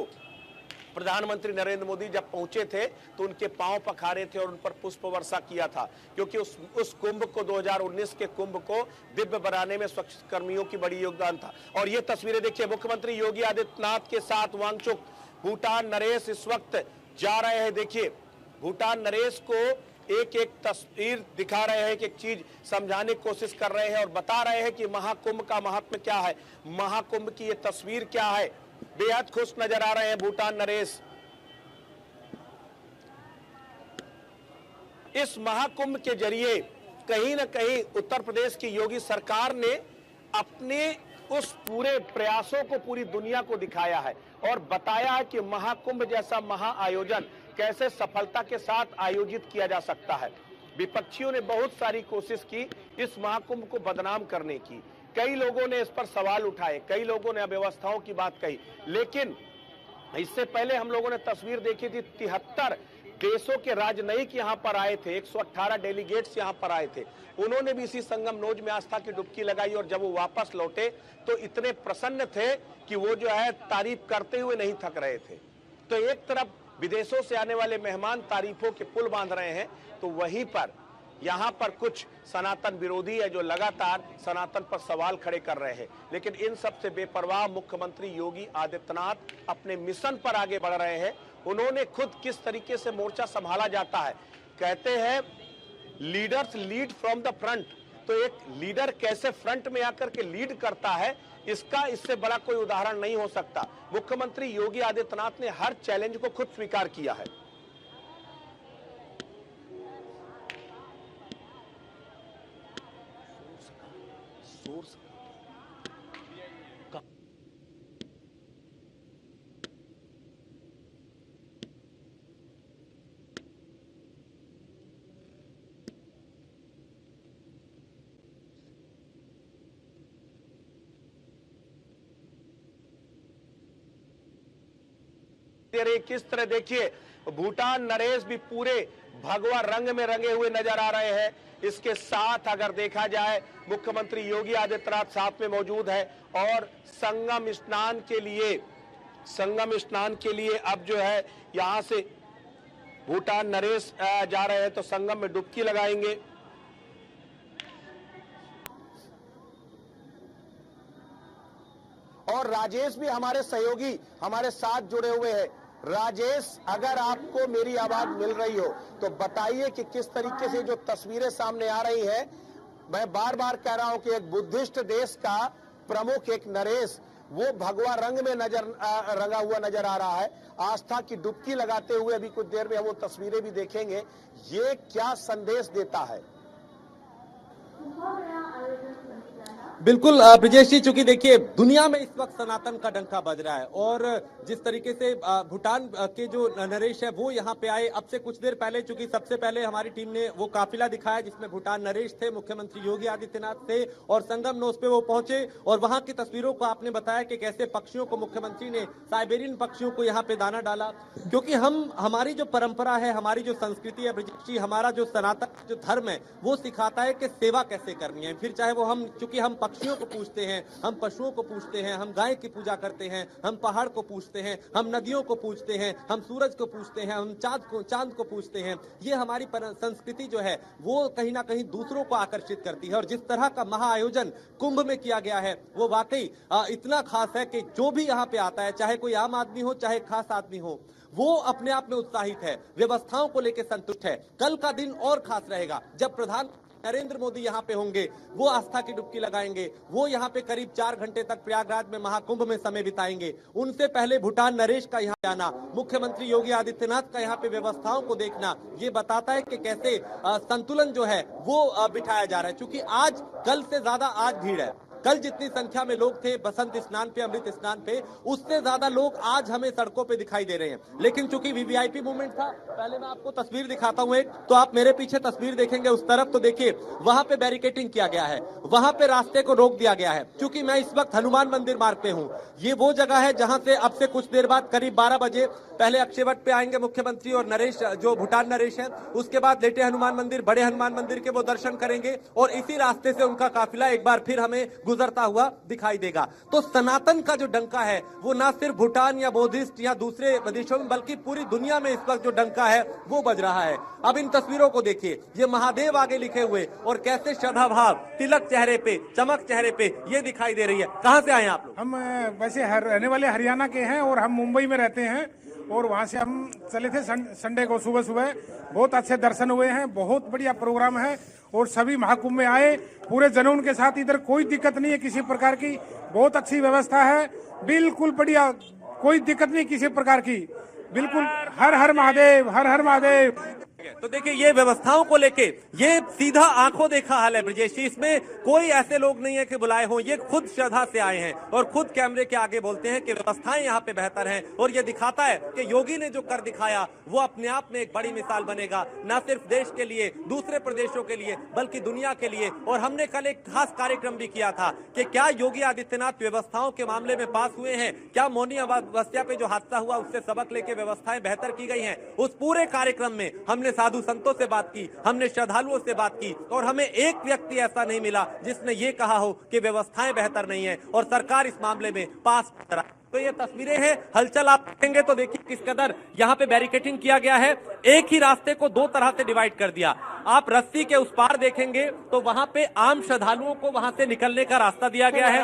प्रधानमंत्री नरेंद्र मोदी जब पहुंचे थे तो उनके पांव पखारे थे और उन पर पुष्प वर्षा किया था, क्योंकि उस कुंभ को 2019 के कुंभ को दिव्य बनाने में स्वच्छ कर्मियों की बड़ी योगदान था। और ये तस्वीरें देखिए, मुख्यमंत्री योगी आदित्यनाथ के साथ वांगचुक भूटान नरेश इस वक्त जा रहे हैं। देखिए, भूटान नरेश को एक एक तस्वीर दिखा रहे हैं, एक चीज समझाने की कोशिश कर रहे हैं और बता रहे हैं कि महाकुंभ का महत्व क्या है, महाकुंभ की ये तस्वीर क्या है। बेहद खुश नजर आ रहे हैं भूटान नरेश। इस महाकुंभ के जरिए कहीं ना कहीं उत्तर प्रदेश की योगी सरकार ने अपने उस पूरे प्रयासों को पूरी दुनिया को दिखाया है और बताया है कि महाकुंभ जैसा महाआयोजन कैसे सफलता के साथ आयोजित किया जा सकता है। विपक्षियों ने बहुत सारी कोशिश की इस महाकुंभ को बदनाम करने की, कई लोगों ने इस पर सवाल उठाए, कई लोगों ने अव्यवस्थाओं की बात कही, लेकिन इससे पहले हम लोगों ने तस्वीर देखी थी 73 देशों के राजनयिक यहां पर आए थे, 118 डेलीगेट्स यहां पर आए थे। उन्होंने भी इसी संगम नोज में आस्था की डुबकी लगाई और जब वो वापस लौटे तो इतने प्रसन्न थे कि वो जो है तारीफ करते हुए नहीं थक रहे थे। तो एक तरफ विदेशों से आने वाले मेहमान तारीफों के पुल बांध रहे हैं, तो वहीं पर यहां पर कुछ सनातन विरोधी है जो लगातार सनातन पर सवाल खड़े कर रहे हैं। लेकिन इन सबसे बेपरवाह मुख्यमंत्री योगी आदित्यनाथ अपने मिशन पर आगे बढ़ रहे हैं। उन्होंने खुद किस तरीके से मोर्चा संभाला जाता है, कहते हैं leaders lead from the front. तो एक लीडर कैसे फ्रंट में आकर के लीड करता है, इससे बड़ा कोई उदाहरण नहीं हो सकता। मुख्यमंत्री योगी आदित्यनाथ ने हर चैलेंज को खुद स्वीकार किया है। किस तरह देखिए भूटान नरेश भी पूरे भगवा रंग में रंगे हुए नजर आ रहे हैं। इसके साथ अगर देखा जाए मुख्यमंत्री योगी आदित्यनाथ साथ में मौजूद है और संगम स्नान के लिए अब जो है यहां से भूटान नरेश जा रहे हैं तो संगम में डुबकी लगाएंगे। और राजेश भी हमारे सहयोगी हमारे साथ जुड़े हुए हैं। राजेश, अगर आपको मेरी आवाज मिल रही हो तो बताइए कि किस तरीके से जो तस्वीरें सामने आ रही हैं। मैं बार बार कह रहा हूं कि एक बुद्धिस्ट देश का प्रमुख एक नरेश वो भगवा रंग में रंगा हुआ नजर आ रहा है, आस्था की डुबकी लगाते हुए। अभी कुछ देर में हम वो तस्वीरें भी देखेंगे। ये क्या संदेश देता है? बिल्कुल ब्रिजेश जी, चूंकि देखिए दुनिया में इस वक्त सनातन का डंका बज रहा है और जिस तरीके से भूटान के जो नरेश है वो यहाँ पे आए अब से कुछ देर पहले, चूंकि सबसे पहले हमारी टीम ने वो काफिला दिखाया जिसमें भूटान नरेश थे, मुख्यमंत्री योगी आदित्यनाथ थे और संगम नोस पे वो पहुंचे और वहां की तस्वीरों को आपने बताया कि कैसे पक्षियों को मुख्यमंत्री ने साइबेरियन पक्षियों को यहाँ पे दाना डाला। क्योंकि हमारी जो परंपरा है, हमारी जो संस्कृति है ब्रिजेश जी, हमारा जो सनातन जो धर्म है वो सिखाता है कि सेवा कैसे करनी है। फिर चाहे वो चूंकि हम पक्षियों को पूजते हैं, हम पशुओं को पूजते हैं, हम गाय की पूजा करते हैं, हम पहाड़ को पूजते हैं, हम नदियों को पूजते हैं, हम सूरज को पूजते हैं, हम चांद को पूजते हैं। ये हमारी संस्कृति जो है वो कहीं ना कहीं दूसरों को आकर्षित करती है और जिस तरह का महाआयोजन कुंभ में किया गया है वो वाकई इतना खास है कि जो भी यहाँ पे आता है, चाहे कोई आम आदमी हो चाहे खास आदमी हो, वो अपने आप में उत्साहित है, व्यवस्थाओं को लेकर संतुष्ट है। कल का दिन और खास रहेगा जब प्रधानमंत्री नरेंद्र मोदी यहाँ पे होंगे, वो आस्था की डुबकी लगाएंगे, वो यहाँ पे करीब 4 घंटे तक प्रयागराज में महाकुंभ में समय बिताएंगे। उनसे पहले भूटान नरेश का यहाँ आना, मुख्यमंत्री योगी आदित्यनाथ का यहाँ पे व्यवस्थाओं को देखना, ये बताता है कि कैसे संतुलन जो है वो बिठाया जा रहा है। क्योंकि आज कल से ज्यादा आज भीड़ है। कल जितनी संख्या में लोग थे बसंत स्नान पे, अमृत स्नान पे, उससे ज्यादा लोग आज हमें सड़कों पे दिखाई दे रहे हैं। लेकिन चूंकि वीवीआईपी मूवमेंट था, पहले मैं आपको तस्वीर दिखाता हूं एक, तो आप मेरे पीछे तस्वीर देखेंगे उस तरफ, तो देखिए वहां पे बैरिकेटिंग किया गया है, वहां पे रास्ते को रोक दिया गया है। क्योंकि मैं इस वक्त हनुमान मंदिर मार्ग पे हूँ। ये वो जगह है जहां से अब से कुछ देर बाद करीब 12 बजे पहले अक्षयवट पे आएंगे मुख्यमंत्री और नरेश जो भूटान नरेश है, उसके बाद लेटे हनुमान मंदिर, बड़े हनुमान मंदिर के वो दर्शन करेंगे और इसी रास्ते से उनका काफिला एक बार फिर हमें गुजरता हुआ दिखाई देगा। तो सनातन का जो डंका है वो ना सिर्फ भूटान या बौद्धिस्ट या दूसरे देशों में बल्कि पूरी दुनिया में इस वक्त जो डंका है वो बज रहा है। अब इन तस्वीरों को देखिए, ये महादेव आगे लिखे हुए और कैसे श्रद्धा भाव, तिलक चेहरे पे, चमक चेहरे पे ये दिखाई दे रही है। कहां से आए आप लोग? हम वैसे रहने वाले हरियाणा के हैं और हम मुंबई में रहते हैं और वहाँ से हम चले थे संडे को सुबह सुबह। बहुत अच्छे दर्शन हुए हैं, बहुत बढ़िया प्रोग्राम है और सभी महाकुंभ में आए पूरे जुनून के साथ। इधर कोई दिक्कत नहीं है किसी प्रकार की, बहुत अच्छी व्यवस्था है, बिल्कुल बढ़िया, कोई दिक्कत नहीं किसी प्रकार की, बिल्कुल। हर हर महादेव, हर हर महादेव। ठीक है, तो देखिए ये व्यवस्थाओं को लेके ये सीधा आंखों देखा हाल है ब्रजेश जी। इसमें कोई ऐसे लोग नहीं है कि बुलाए हों, ये खुद श्रद्धा से आए हैं और खुद कैमरे के आगे बोलते हैं कि व्यवस्थाएं यहाँ पे बेहतर हैं। और ये दिखाता है कि योगी ने जो कर दिखाया वो अपने आप में एक बड़ी मिसाल बनेगा, न सिर्फ देश के लिए, दूसरे प्रदेशों के लिए, बल्कि दुनिया के लिए। और हमने कल एक खास कार्यक्रम भी किया था कि क्या योगी आदित्यनाथ व्यवस्थाओं के मामले में पास हुए हैं, क्या मौनी अमावस्या पे जो हादसा हुआ उससे सबक लेके व्यवस्थाएं बेहतर की गई हैं। उस पूरे कार्यक्रम में हमने साधु संतों से बात की, हमने श्रद्धालुओं से बात की और हमें एक व्यक्ति ऐसा नहीं मिला जिसने ये कहा हो कि व्यवस्थाएं बेहतर नहीं है और सरकार इस मामले में पास करा। तो ये तस्वीरें हैं, हलचल आप देखेंगे तो देखिए किस कदर यहाँ पे बैरिकेटिंग किया गया है। एक ही रास्ते को दो तरह से डिवाइड कर दिया। आप रस्सी के उस पार देखेंगे तो वहां पे आम श्रद्धालुओं को वहां से निकलने का रास्ता दिया गया है।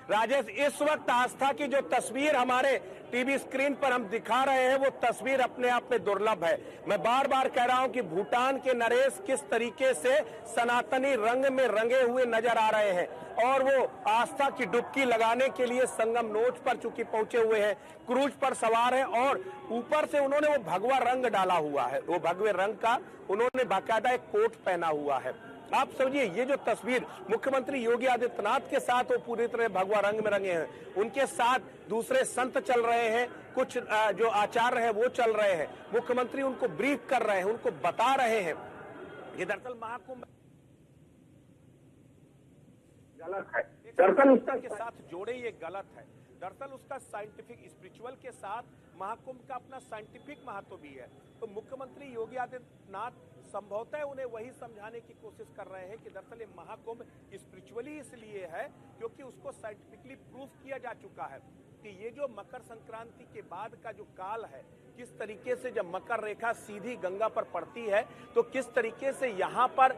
राजेश इस वक्त आस्था की जो तस्वीर हमारे टीवी स्क्रीन पर हम दिखा रहे हैं वो तस्वीर अपने आप में दुर्लभ है। मैं बार बार कह रहा हूं कि भूटान के नरेश किस तरीके से सनातनी रंग में रंगे हुए नजर आ रहे हैं और वो आस्था की डुबकी लगाने के लिए संगम नोच पर चूंकि पहुंचे हुए हैं, क्रूज पर सवार हैं और ऊपर से उन्होंने वो भगवा रंग डाला हुआ है। वो भगवे रंग का उन्होंने बाकायदा एक कोट पहना हुआ है। आप समझिए ये जो तस्वीर मुख्यमंत्री योगी आदित्यनाथ के साथ वो पूरी तरह भगवा रंग में रंगे हैं, उनके साथ दूसरे संत चल रहे हैं, कुछ जो आचार्य हैं वो चल रहे हैं। मुख्यमंत्री उनको ब्रीफ कर रहे हैं, उनको बता रहे हैं कि दरअसल महाकुंभ गलत है, दरअसल उसका के साथ जोड़े ये गलत है। दरअसल उसका साइंटिफिक स्पिरिचुअल के साथ महाकुंभ का अपना साइंटिफिक महत्व भी है। तो मुख्यमंत्री योगी आदित्यनाथ संभवतः उन्हें वही समझाने की कोशिश कर रहे हैं कि दरअसल ये महाकुंभ स्पिरिचुअली इसलिए है क्योंकि उसको साइंटिफिकली प्रूफ किया जा चुका है कि ये जो मकर संक्रांति के बाद का जो काल है, किस तरीके से जब मकर रेखा सीधी गंगा पर पड़ती है तो किस तरीके से यहाँ पर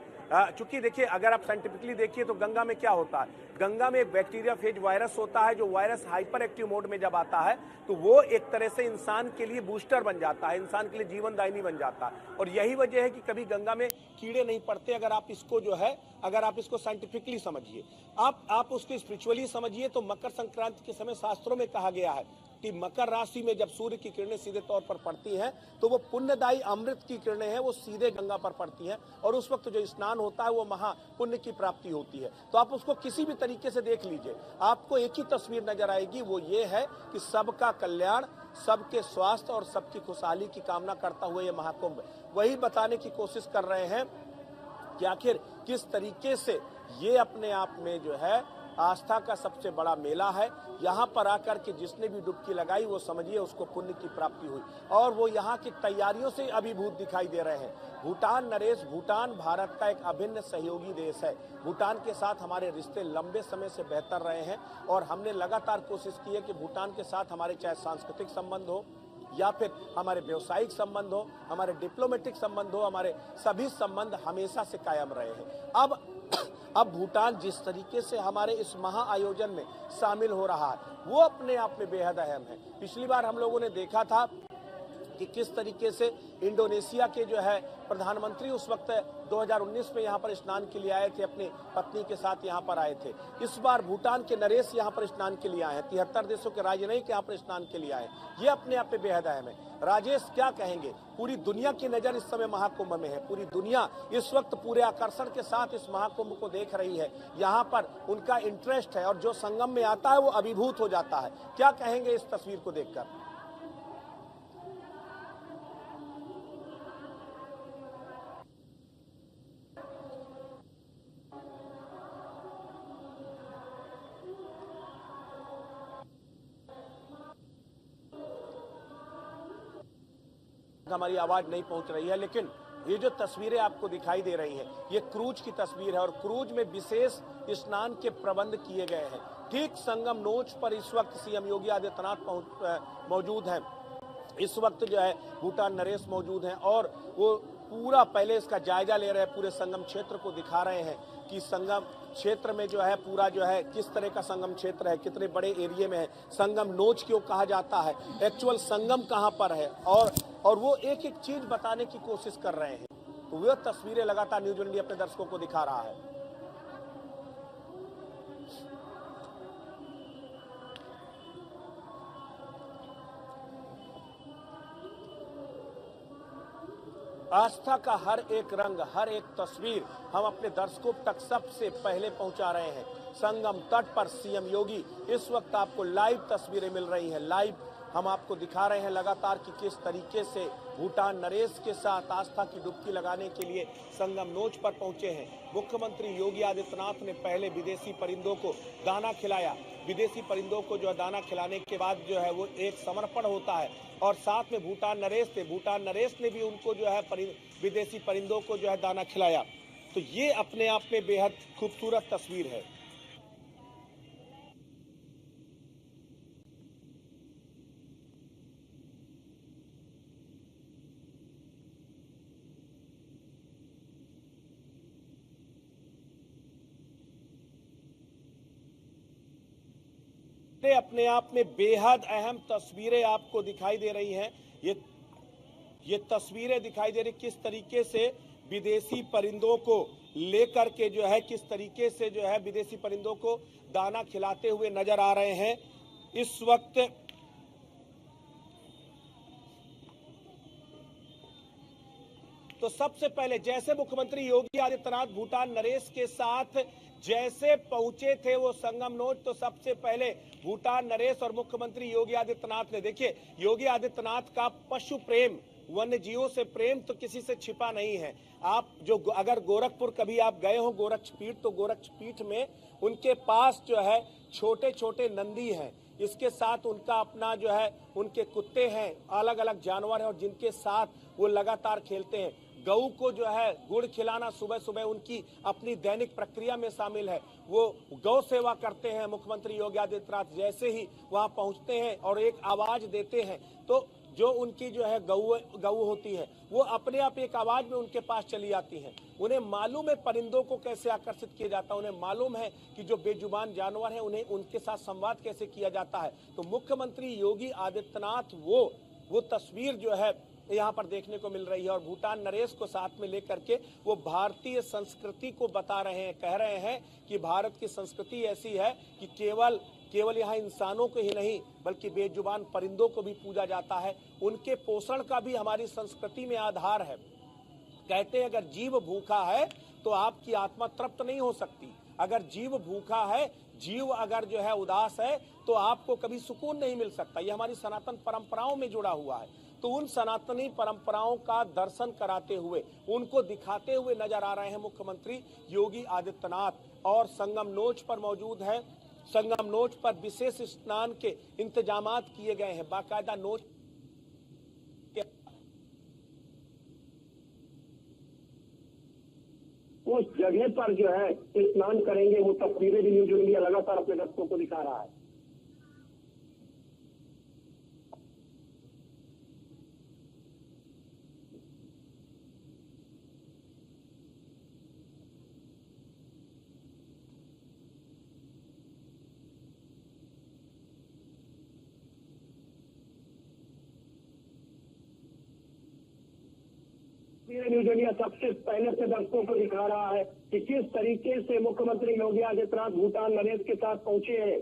चूंकि देखिए अगर आप साइंटिफिकली देखिए तो गंगा में क्या होता है, गंगा में एक बैक्टीरिया फेज वायरस होता है। जो वायरस हाइपर एक्टिव मोड में जब आता है तो वो एक तरह से इंसान के लिए बूस्टर बन जाता है, इंसान के लिए जीवनदायिनी बन जाता है। और यही वजह है कि कभी गंगा में कीड़े नहीं पड़ते। अगर आप इसको जो है अगर आप इसको साइंटिफिकली समझिए, आप उसको स्पिरिचुअली समझिए तो मकर संक्रांति के समय शास्त्रों में कहा गया है कि मकर राशि में जब सूर्य की किरणें सीधे तौर पर पड़ती हैं तो वो पुण्यदायी अमृत की किरणें हैं, वो सीधे गंगा पर पड़ती हैं और उस वक्त जो स्नान होता है वो महा पुण्य की प्राप्ति होती है। तो आप उसको किसी भी तरीके से देख लीजिए, आपको एक ही तस्वीर नजर आएगी, वो ये है कि सबका कल्याण, सबके स्वास्थ्य और सबकी खुशहाली की कामना करता हुआ ये महाकुंभ वही बताने की कोशिश कर रहे हैं कि आखिर किस तरीके से ये अपने आप में जो है आस्था का सबसे बड़ा मेला है। यहाँ पर आकर के जिसने भी डुबकी लगाई वो समझिए उसको पुण्य की प्राप्ति हुई और वो यहाँ की तैयारियों से अभिभूत दिखाई दे रहे हैं। भूटान नरेश, भूटान भारत का एक अभिन्न सहयोगी देश है। भूटान के साथ हमारे रिश्ते लंबे समय से बेहतर रहे हैं और हमने लगातार कोशिश की है कि भूटान के साथ हमारे चाहे सांस्कृतिक संबंध हो या फिर हमारे व्यवसायिक संबंध हो, हमारे डिप्लोमेटिक संबंध हो, हमारे सभी संबंध हमेशा से कायम रहे हैं। अब भूटान जिस तरीके से हमारे इस महा आयोजन में शामिल हो रहा है वो अपने आप में बेहद अहम है। पिछली बार हम लोगों ने देखा था कि किस तरीके से इंडोनेशिया के जो है प्रधानमंत्री उस वक्त 2019 में यहाँ पर स्नान के लिए आए थे, अपनी पत्नी के साथ यहाँ पर आए थे। इस बार भूटान के नरेश यहाँ पर स्नान के लिए आए हैं, 73 देशों के राजनयिक यहाँ पर स्नान के लिए आए। ये अपने आप में बेहद अहम है। राजेश क्या कहेंगे, पूरी दुनिया की नजर इस समय महाकुंभ में है, पूरी दुनिया इस वक्त पूरे आकर्षण के साथ इस महाकुंभ को देख रही है, यहाँ पर उनका इंटरेस्ट है और जो संगम में आता है वो अभिभूत हो जाता है। क्या कहेंगे इस तस्वीर को देखकर? हमारी आवाज नहीं पहुंच रही है, लेकिन ये जो तस्वीरें आपको दिखाई दे रही हैं ये क्रूज की तस्वीर है और क्रूज में विशेष स्नान के प्रबंध किए गए हैं। ठीक संगम नोच पर इस वक्त सीएम योगी आदित्यनाथ मौजूद हैं। इस वक्त जो है भूटान नरेश मौजूद हैं और वो पूरा पहले इसका जायजा ले रहे हैं, पूरे संगम क्षेत्र को दिखा रहे हैं कि संगम क्षेत्र में जो है पूरा जो है किस तरह का संगम क्षेत्र है, कितने बड़े एरिया में है, संगम नोच क्यों कहा जाता है, एक्चुअल संगम कहां पर है और वो एक एक चीज बताने की कोशिश कर रहे हैं। तो वह तस्वीरें लगातार न्यूज इंडिया अपने दर्शकों को दिखा रहा है। आस्था का हर एक रंग, हर एक तस्वीर हम अपने दर्शकों तक सबसे पहले पहुंचा रहे हैं। संगम तट पर सीएम योगी, इस वक्त आपको लाइव तस्वीरें मिल रही हैं। लाइव हम आपको दिखा रहे हैं लगातार कि किस तरीके से भूटान नरेश के साथ आस्था की डुबकी लगाने के लिए संगम नोच पर पहुंचे हैं। मुख्यमंत्री योगी आदित्यनाथ ने पहले विदेशी परिंदों को दाना खिलाया। विदेशी परिंदों को जो है दाना खिलाने के बाद जो है वो एक समर्पण होता है, और साथ में भूटान नरेश थे, भूटान नरेश ने भी उनको जो है विदेशी परिंदों को जो है दाना खिलाया। तो ये अपने आप में बेहद खूबसूरत तस्वीर है। अपने आप में बेहद अहम तस्वीरें आपको दिखाई दे रही हैं। ये तस्वीरें दिखाई दे रही किस तरीके से विदेशी परिंदों को लेकर के जो है किस तरीके से जो है विदेशी परिंदों को दाना खिलाते हुए नजर आ रहे हैं इस वक्त। तो सबसे पहले जैसे मुख्यमंत्री योगी आदित्यनाथ भूटान नरेश के साथ जैसे पहुंचे थे वो संगम नोच, तो सबसे पहले भूटान नरेश और मुख्यमंत्री योगी आदित्यनाथ ने, देखिए योगी आदित्यनाथ का पशु प्रेम, वन्य जीवों से प्रेम तो किसी से छिपा नहीं है। आप जो अगर गोरखपुर कभी आप गए हो गोरक्षपीठ, तो गोरक्षपीठ में उनके पास जो है छोटे छोटे नंदी हैं, इसके साथ उनका अपना जो है उनके कुत्ते हैं, अलग अलग जानवर हैं और जिनके साथ वो लगातार खेलते हैं। गऊ को जो है गुड़ खिलाना सुबह सुबह उनकी अपनी दैनिक प्रक्रिया में शामिल है। वो गौ सेवा करते हैं। मुख्यमंत्री योगी आदित्यनाथ जैसे ही वहां पहुंचते हैं और एक आवाज देते हैं, तो जो उनकी जो है गऊ होती है वो अपने आप एक आवाज में उनके पास चली आती हैं। उन्हें मालूम है परिंदों को कैसे आकर्षित किया जाता है, उन्हें मालूम है कि जो बेजुबान जानवर हैं उन्हें उनके साथ संवाद कैसे किया जाता है। तो मुख्यमंत्री योगी आदित्यनाथ वो तस्वीर जो है यहाँ पर देखने को मिल रही है और भूटान नरेश को साथ में लेकर के वो भारतीय संस्कृति को बता रहे हैं, कह रहे हैं कि भारत की संस्कृति ऐसी है कि केवल यहाँ इंसानों को ही नहीं बल्कि बेजुबान परिंदों को भी पूजा जाता है। उनके पोषण का भी हमारी संस्कृति में आधार है। कहते हैं अगर जीव भूखा है तो आपकी आत्मा तृप्त नहीं हो सकती। अगर जीव भूखा है, जीव अगर जो है उदास है तो आपको कभी सुकून नहीं मिल सकता। ये हमारी सनातन परंपराओं में जुड़ा हुआ है। तो उन सनातनी परंपराओं का दर्शन कराते हुए, उनको दिखाते हुए नजर आ रहे हैं मुख्यमंत्री योगी आदित्यनाथ। और संगम नोच पर मौजूद है। संगम नोच पर विशेष स्नान के इंतजामात किए गए हैं। बाकायदा नोच उस जगह पर जो है स्नान करेंगे, वो तस्वीरें भी न्यूज इंडिया लगातार अपने दर्शकों को दिखा रहा है। न्यूज इंडिया सबसे पहले से दर्शकों को दिखा रहा है कि किस तरीके से मुख्यमंत्री योगी आदित्यनाथ भूटान नरेश के साथ पहुंचे हैं।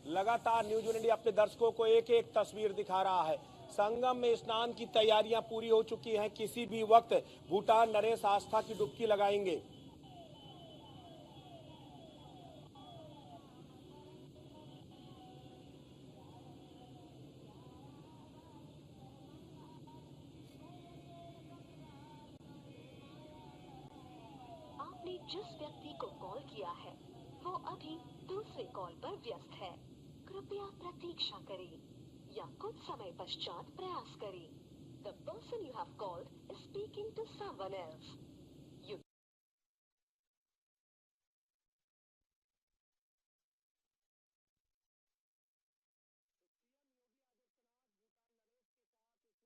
लगातार न्यूज इंडिया अपने दर्शकों को एक एक तस्वीर दिखा रहा है। संगम में स्नान की तैयारियां पूरी हो चुकी हैं। किसी भी वक्त भूटान नरेश आस्था की डुबकी लगाएंगे। आपने जिस व्यक्ति को कॉल किया है वो अभी दूसरे कॉल पर व्यस्त है। कृपया प्रतीक्षा करें या कुछ समय पश्चात प्रयास करें। The person you have called is speaking to someone else.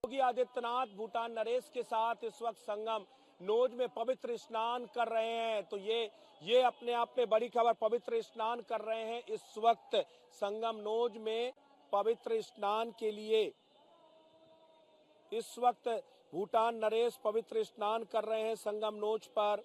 Yogi Adityanath Bhutan Naresh के साथ इस वक्त संगम नोज में पवित्र स्नान कर रहे हैं। तो ये अपने आप में बड़ी खबर, पवित्र स्नान कर रहे हैं इस वक्त संगम नोज में पवित्र स्नान के लिए। इस वक्त भूटान नरेश पवित्र स्नान कर रहे हैं संगम नोज पर।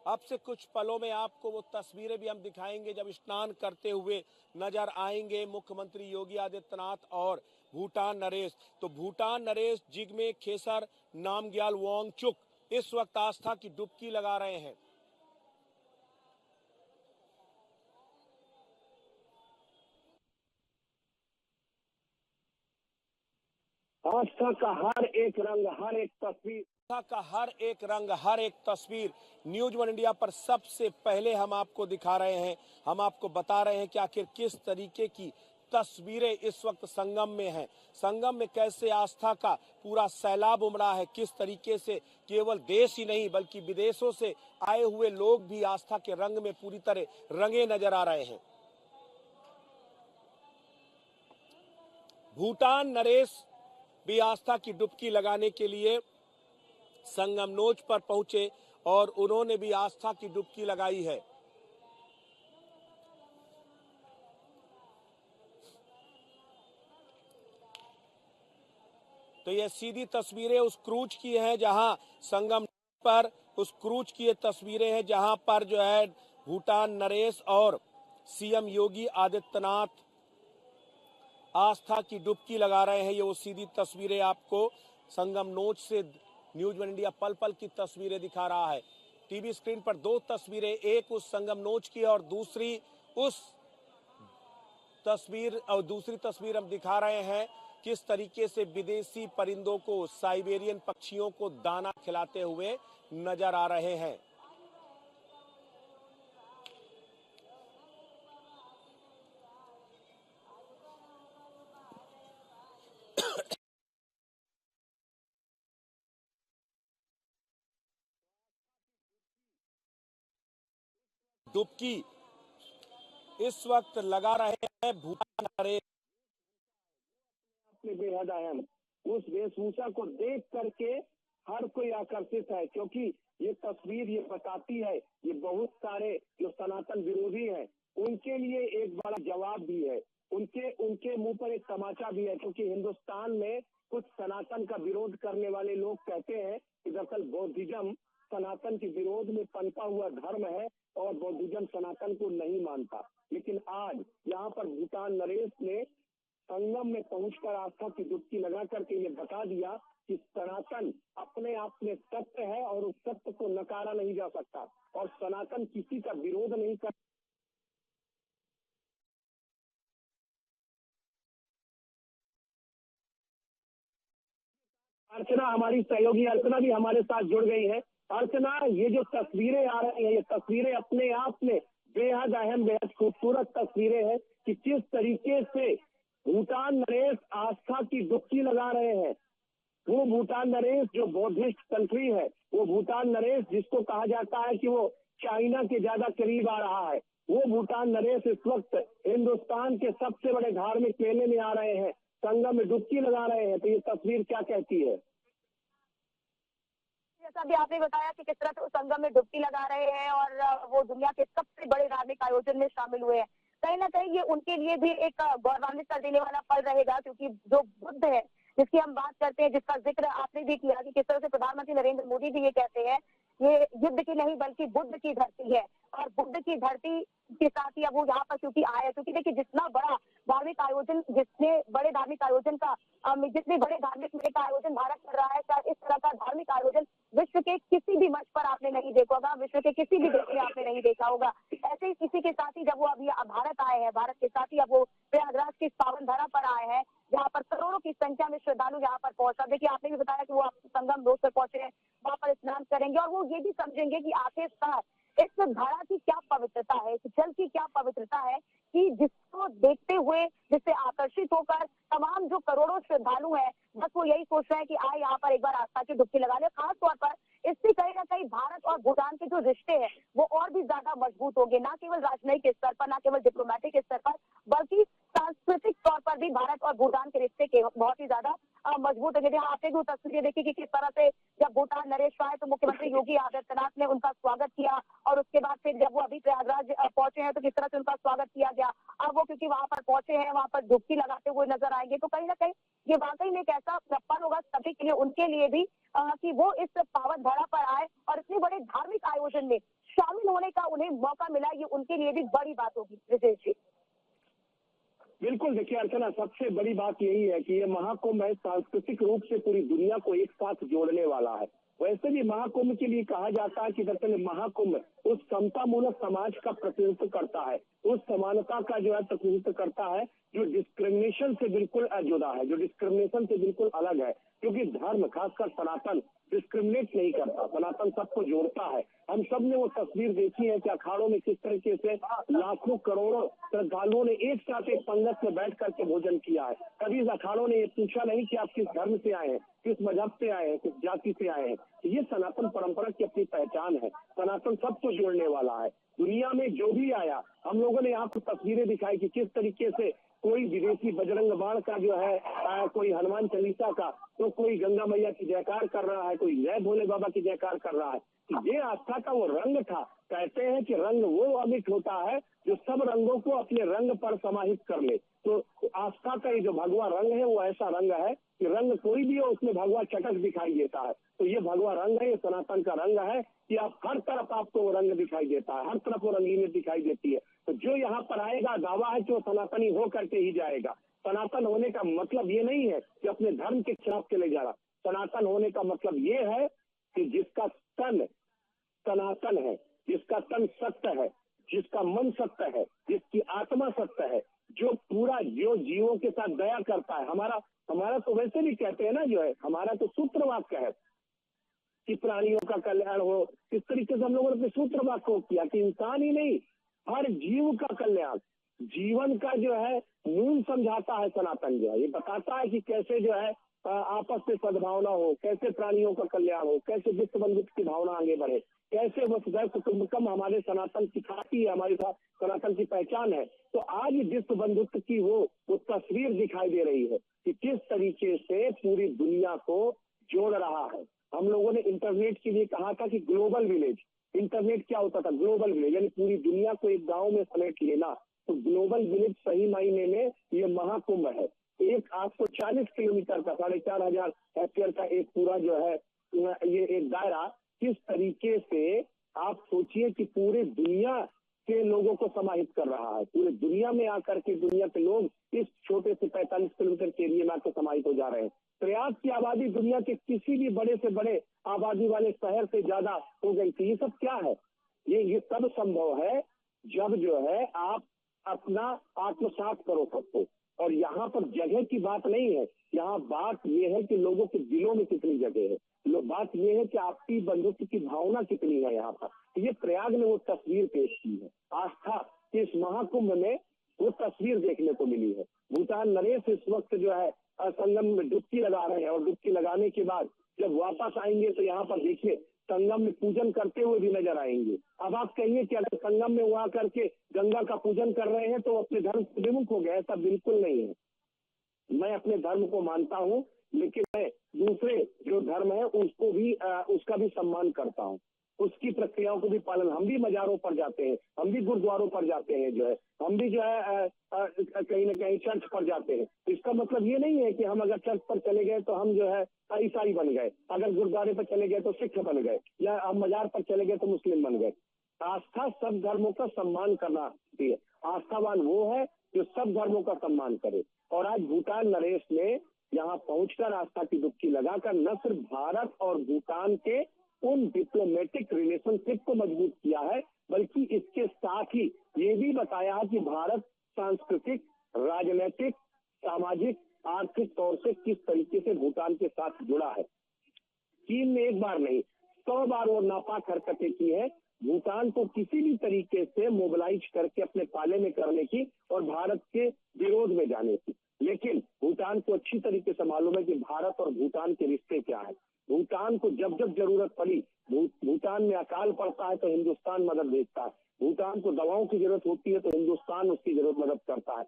अब से कुछ पलों में आपको वो तस्वीरें भी हम दिखाएंगे जब स्नान करते हुए नजर आएंगे मुख्यमंत्री योगी आदित्यनाथ और भूटान नरेश। तो भूटान नरेश जिग्मे खेसर नामग्याल वांगचुक इस वक्त आस्था की डुबकी लगा रहे हैं। आस्था का हर एक रंग, हर एक तस्वीर, का हर एक रंग, हर एक तस्वीर न्यूज वन इंडिया पर सबसे पहले हम आपको दिखा रहे हैं। हम आपको बता रहे हैं कि आखिर किस तरीके की तस्वीरें इस वक्त संगम में हैं। संगम में कैसे आस्था का पूरा सैलाब उमड़ा है, किस तरीके से केवल देश ही नहीं बल्कि विदेशों से आए हुए लोग भी आस्था के रंग में पूरी तरह रंगे नजर आ रहे हैं। भूटान नरेश भी आस्था की डुबकी लगाने के लिए संगम नोज पर पहुंचे और उन्होंने भी आस्था की डुबकी लगाई है। तो ये सीधी तस्वीरें उस क्रूज की हैं जहां संगम पर उस क्रूज की ये तस्वीरें हैं जहां पर जो है भूटान नरेश और सीएम योगी आदित्यनाथ आस्था की डुबकी लगा रहे हैं। ये वो सीधी तस्वीरें आपको संगम नोज से न्यूज वन इंडिया पल पल की तस्वीरें दिखा रहा है। टीवी स्क्रीन पर दो तस्वीरें, एक उस संगम नोज की और दूसरी तस्वीर हम दिखा रहे हैं किस तरीके से विदेशी परिंदों को, साइबेरियन पक्षियों को दाना खिलाते हुए नजर आ रहे हैं। डुबकी इस वक्त लगा रहे हैं भूटान नरेश। बेहद अहम उस वेशभूषा को देख करके हर कोई आकर्षित है, क्योंकि ये तस्वीर ये बताती है ये बहुत सारे जो सनातन विरोधी हैं उनके लिए एक बड़ा जवाब भी है, उनके मुंह पर एक तमाचा भी है। क्योंकि हिंदुस्तान में कुछ सनातन का विरोध करने वाले लोग कहते हैं कि दरअसल बौद्धिज्म सनातन के विरोध में पनपा हुआ धर्म है और बौद्धिज्म सनातन को नहीं मानता। लेकिन आज यहाँ पर भूटान नरेश ने संगम में पहुंचकर आस्था की डुबकी लगा करके ये बता दिया कि सनातन अपने आप में सत्य है और उस सत्य को नकारा नहीं जा सकता और सनातन किसी का विरोध नहीं कर। अर्चना, हमारी सहयोगी अर्चना भी हमारे साथ जुड़ गई है। अर्चना, ये जो तस्वीरें आ रही हैं ये तस्वीरें अपने आप में बेहद अहम, बेहद खूबसूरत तस्वीरें हैं कि किस तरीके से भूटान नरेश आस्था की डुबकी लगा रहे हैं। वो भूटान नरेश जो बौद्धिस्ट कंट्री है, वो भूटान नरेश जिसको कहा जाता है कि वो चाइना के ज्यादा करीब आ रहा है, वो भूटान नरेश इस वक्त हिंदुस्तान के सबसे बड़े धार्मिक मेले में आ रहे हैं, संगम में डुबकी लगा रहे हैं। तो ये तस्वीर क्या कहती है? जैसा भी आपने बताया कि किस तरह से संगम में डुबकी लगा रहे हैं और वो दुनिया के सबसे बड़े धार्मिक आयोजन में शामिल हुए हैं। कहीं ना कहीं ये उनके लिए भी एक गौरवान्वित कर देने वाला पल रहेगा, क्योंकि जो बुद्ध है जिसकी हम बात करते हैं, जिसका जिक्र आपने भी किया कि किस तरह से प्रधानमंत्री नरेंद्र मोदी भी ये कहते हैं ये युद्ध की नहीं बल्कि बुद्ध की धरती है और बुद्ध की धरती के साथ ही अब वो यहाँ पर क्योंकि आया, क्योंकि देखिए जितना बड़ा धार्मिक आयोजन, जितने बड़े धार्मिक आयोजन का जितने बड़े धार्मिक मेले का आयोजन भारत कर रहा है, शायद इस तरह का धार्मिक आयोजन विश्व के किसी भी मंच पर आपने नहीं देखा होगा, विश्व के किसी भी देश में आपने नहीं देखा होगा। ऐसे ही किसी के साथ ही जब वो अभी भारत आए हैं, भारत के साथ ही अब वो प्रयागराज की पावन धरा पर आए हैं जहाँ पर करोड़ों की संख्या में श्रद्धालु यहाँ पर पहुंचा। देखिए आपने भी बताया कि वो संगम रोड पर पहुंचे हैं, वहाँ पर स्नान करेंगे और वो ये भी समझेंगे कि आखिरकार इस धारा की क्या पवित्रता है, इस जल की क्या पवित्रता है कि जिसको देखते हुए, जिससे आकर्षित होकर तमाम जो करोड़ों श्रद्धालु हैं बस वो यही सोच रहे हैं कि आए यहाँ पर एक बार आस्था की डुबकी लगा ले। खास तौर पर इससे कहीं ना कहीं भारत और भूटान के जो रिश्ते हैं वो और भी ज्यादा मजबूत होंगे, ना केवल राजनयिक स्तर पर, ना केवल डिप्लोमेटिक स्तर पर, बल्कि सांस्कृतिक तौर पर भी भारत और भूटान के रिश्ते के बहुत ही ज्यादा मजबूत है। आपने भी तस्वीरें देखी कि किस तरह से जब भूटान नरेश आए तो मुख्यमंत्री योगी आदित्यनाथ ने उनका स्वागत किया, और उसके बाद फिर जब वो अभी प्रयागराज पहुंचे हैं तो किस तरह से उनका स्वागत किया गया। अब वो क्योंकि वहां पर पहुंचे हैं, वहां पर डुबकी लगाते हुए नजर आएंगे, तो कहीं ना कहीं ये वाकई में एक ऐसा पल होगा सभी के लिए, उनके लिए भी कि वो इस पावन धरा पर आए और इतने बड़े धार्मिक आयोजन में शामिल होने का उन्हें मौका मिला। ये उनके लिए भी बड़ी बात होगी। विजय जी बिल्कुल, देखिए अर्चना, सबसे बड़ी बात यही है कि ये महाकुंभ है, सांस्कृतिक रूप से पूरी दुनिया को एक साथ जोड़ने वाला है। वैसे भी महाकुंभ के लिए कहा जाता है कि दरअसल महाकुंभ उस समतामूलक समाज का प्रतिनिधित्व करता है, उस समानता का जो है प्रतिनिधित्व करता है जो डिस्क्रिमिनेशन से बिल्कुल जुदा है, जो डिस्क्रिमिनेशन से बिल्कुल अलग है। क्योंकि धर्म, खासकर सनातन, डिस्क्रिमिनेट नहीं करता, सनातन सबको जोड़ता है। हम सब ने वो तस्वीर देखी है कि अखाड़ों में किस तरीके से लाखों करोड़ों श्रद्धालुओं ने एक साथ एक पंगत में बैठ करके भोजन किया है। कभी इस अखाड़ों ने ये पूछा नहीं कि आप किस धर्म से आए हैं, किस मजहब से आए हैं, किस जाति से आए हैं। ये सनातन परंपरा की अपनी पहचान है। सनातन सबको जोड़ने वाला है। दुनिया में जो भी आया, हम लोगों ने यहाँ पर तस्वीरें दिखाई कि किस तरीके से कोई विदेशी बजरंग बाण का जो है, कोई हनुमान चालीसा का, तो कोई गंगा मैया की जयकार कर रहा है, कोई जय भोले बाबा की जयकार कर रहा है। ये आस्था का वो रंग था। कहते हैं कि रंग वो अमिट होता है जो सब रंगों को अपने रंग पर समाहित कर ले। तो आस्था का ये जो भगवा रंग है वो ऐसा रंग है कि रंग कोई भी हो उसमें भगवा चटक दिखाई देता है। तो ये भगवा रंग है, ये सनातन का रंग है कि आप हर तरफ आपको वो रंग दिखाई देता है, हर तरफ वो रंगीनियत दिखाई देती है। तो जो यहाँ पर आएगा, दावा है कि वो सनातनी हो करके ही जाएगा। सनातन होने का मतलब ये नहीं है कि अपने धर्म के खिलाफ चले जा रहा। सनातन होने का मतलब ये है कि जिसका तन सनातन है, जिसका तन सत्य है, जिसका मन सत्य है, जिसकी आत्मा सत्य है, जो पूरा जो जीवों के साथ दया करता है। हमारा तो वैसे भी कहते हैं ना, जो है हमारा तो सूत्र वाक्य है कि प्राणियों का कल्याण हो। इस तरीके से हम लोगों ने अपने सूत्र वाक्य को किया कि इंसान ही नहीं, हर जीव का कल्याण, जीवन का जो है मूल समझाता है सनातन। जो है ये बताता है कि कैसे जो है आपस में सद्भावना हो, कैसे प्राणियों का कल्याण हो, कैसे विश्व बंधुत्व की भावना आगे बढ़े, कैसे वसुधैव कुटुंबकम हमारे सनातन की खाती है, हमारी सनातन की पहचान है। तो आज विश्व बंधुत्व की वो तस्वीर दिखाई दे रही है कि किस तरीके से पूरी दुनिया को जोड़ रहा है। हम लोगों ने इंटरनेट के लिए कहा था कि ग्लोबल विलेज, इंटरनेट क्या होता था? ग्लोबल विलेज, यानी पूरी दुनिया को एक गांव में समेट लेना। तो ग्लोबल विलेज सही मायने में ये महाकुंभ है। एक 840 किलोमीटर का 4500 हेक्टेयर का एक पूरा जो है ये एक दायरा, किस तरीके से आप सोचिए कि पूरे दुनिया के लोगों को समाहित कर रहा है। पूरे दुनिया में आकर के दुनिया के लोग इस छोटे से 45 किलोमीटर के एरिया में आकर समाहित हो जा रहे हैं। प्रयाग की आबादी दुनिया के किसी भी बड़े से बड़े आबादी वाले शहर से ज्यादा हो गई थी। ये सब क्या है? ये सब संभव है जब जो है आप अपना आत्मसात करो सबको। और यहाँ पर जगह की बात नहीं है, यहाँ बात यह है कि लोगों के दिलों में कितनी जगह है। बात यह है कि आपकी बंधुत्व की भावना कितनी है यहाँ पर। ये प्रयाग ने वो तस्वीर पेश की है। आस्था के इस महाकुंभ में वो तस्वीर देखने को मिली है। भूटान नरेश इस वक्त जो है संगम में डुबकी लगा रहे हैं, और डुबकी लगाने के बाद जब वापस आएंगे तो यहाँ पर देखिए संगम में पूजन करते हुए भी नजर आएंगे। अब आप कहिए कि अगर संगम में वहां करके गंगा का पूजन कर रहे हैं तो अपने धर्म से विमुख हो गए। ऐसा बिल्कुल नहीं है। मैं अपने धर्म को मानता हूँ, लेकिन मैं दूसरे जो धर्म है उसको भी उसका भी सम्मान करता हूँ, उसकी प्रक्रियाओं को भी पालन। हम भी मजारों पर जाते हैं, हम भी गुरुद्वारों पर जाते हैं, जो है हम भी जो है कहीं न कहीं चर्च पर जाते हैं। इसका मतलब ये नहीं है कि हम अगर चर्च पर चले गए तो हम जो है ईसाई बन गए, अगर गुरुद्वारे पर चले गए तो सिख बन गए, या हम मजार पर चले गए तो मुस्लिम बन गए। आस्था सब धर्मों का सम्मान करना चाहिए। आस्थावान वो है जो सब धर्मों का सम्मान करे। और आज भूटान नरेश ने यहाँ पहुंचकर आस्था की डुबकी लगाकर न सिर्फ भारत और भूटान के उन डिप्लोमेटिक रिलेशनशिप को मजबूत किया है, बल्कि इसके साथ ही ये भी बताया कि भारत सांस्कृतिक, राजनीतिक, सामाजिक, आर्थिक तौर से किस तरीके से भूटान के साथ जुड़ा है। चीन ने एक बार नहीं 100 बार वो नापाक हरकतें की है भूटान को किसी भी तरीके से मोबिलाइज करके अपने पाले में करने की और भारत के विरोध में जाने की। लेकिन भूटान को अच्छी तरीके से मालूम है कि भारत और भूटान के रिश्ते क्या है। भूटान को जब जब जरूरत पड़ी, भूटान में अकाल पड़ता है तो हिंदुस्तान मदद भेजता है। भूटान को दवाओं की जरूरत होती है तो हिंदुस्तान उसकी जरूरत मदद करता है।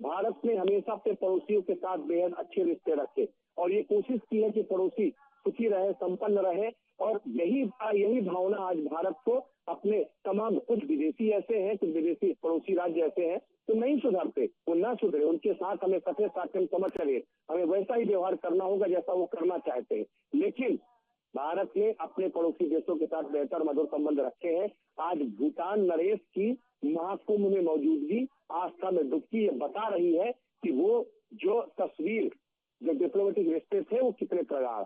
भारत ने हमेशा अपने पड़ोसियों के साथ बेहद अच्छे रिश्ते रखे और ये कोशिश की है कि पड़ोसी सुखी रहे, संपन्न रहे। और यही भावना आज भारत को अपने तमाम कुछ विदेशी ऐसे हैं, कुछ विदेशी पड़ोसी राज्य ऐसे हैं तो नहीं सुधरते, वो ना सुधरे, उनके साथ हमें सफे साथ हम समझ चले, हमें वैसा ही व्यवहार करना होगा जैसा वो करना चाहते हैं। लेकिन भारत ने अपने पड़ोसी देशों के साथ बेहतर मधुर संबंध रखे हैं। आज भूटान नरेश की महाकुंभ में मौजूदगी आस्था में डुबकी ये बता रही है कि वो जो तस्वीर, जो डिप्लोमेटिक रिश्ते थे वो कितने प्रगाढ़।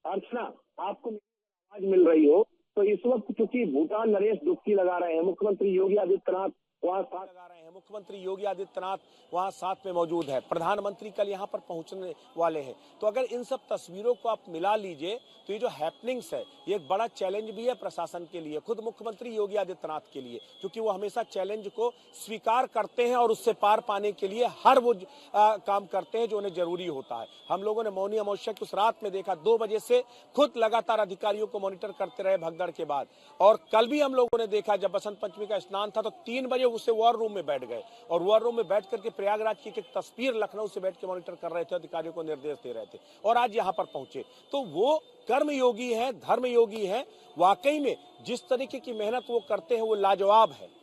अर्चना, आपको आवाज मिल रही हो तो इस वक्त चूंकि भूटान नरेश डुबकी लगा रहे हैं, मुख्यमंत्री योगी आदित्यनाथ वहाँ साथ लगा रहे हैं, मुख्यमंत्री योगी आदित्यनाथ वहां साथ में मौजूद है, प्रधानमंत्री कल यहां पर पहुंचने वाले हैं। तो अगर इन सब तस्वीरों को आप मिला लीजिए तो ये जो हैपनिंग्स है ये एक बड़ा चैलेंज भी है प्रशासन के लिए, खुद मुख्यमंत्री योगी आदित्यनाथ के लिए, क्योंकि वो हमेशा चैलेंज को स्वीकार करते हैं और उससे पार पाने के लिए हर वो काम करते हैं जो उन्हें जरूरी होता है। हम लोगों ने मौनी अमावस्या की उस रात में देखा, 2 बजे से खुद लगातार अधिकारियों को मॉनिटर करते रहे भगदड़ के बाद, और कल भी हम लोगों ने देखा जब बसंत पंचमी का स्नान था तो 3 बजे उससे वॉर रूम में बैठ गए और वॉर रूम में बैठ करके प्रयागराज की एक तस्वीर लखनऊ से बैठ के मॉनिटर कर रहे थे, अधिकारियों को निर्देश दे रहे थे और आज यहां पर पहुंचे। तो वो कर्मयोगी हैं, धर्मयोगी हैं, वाकई में जिस तरीके की मेहनत वो करते हैं वो लाजवाब है।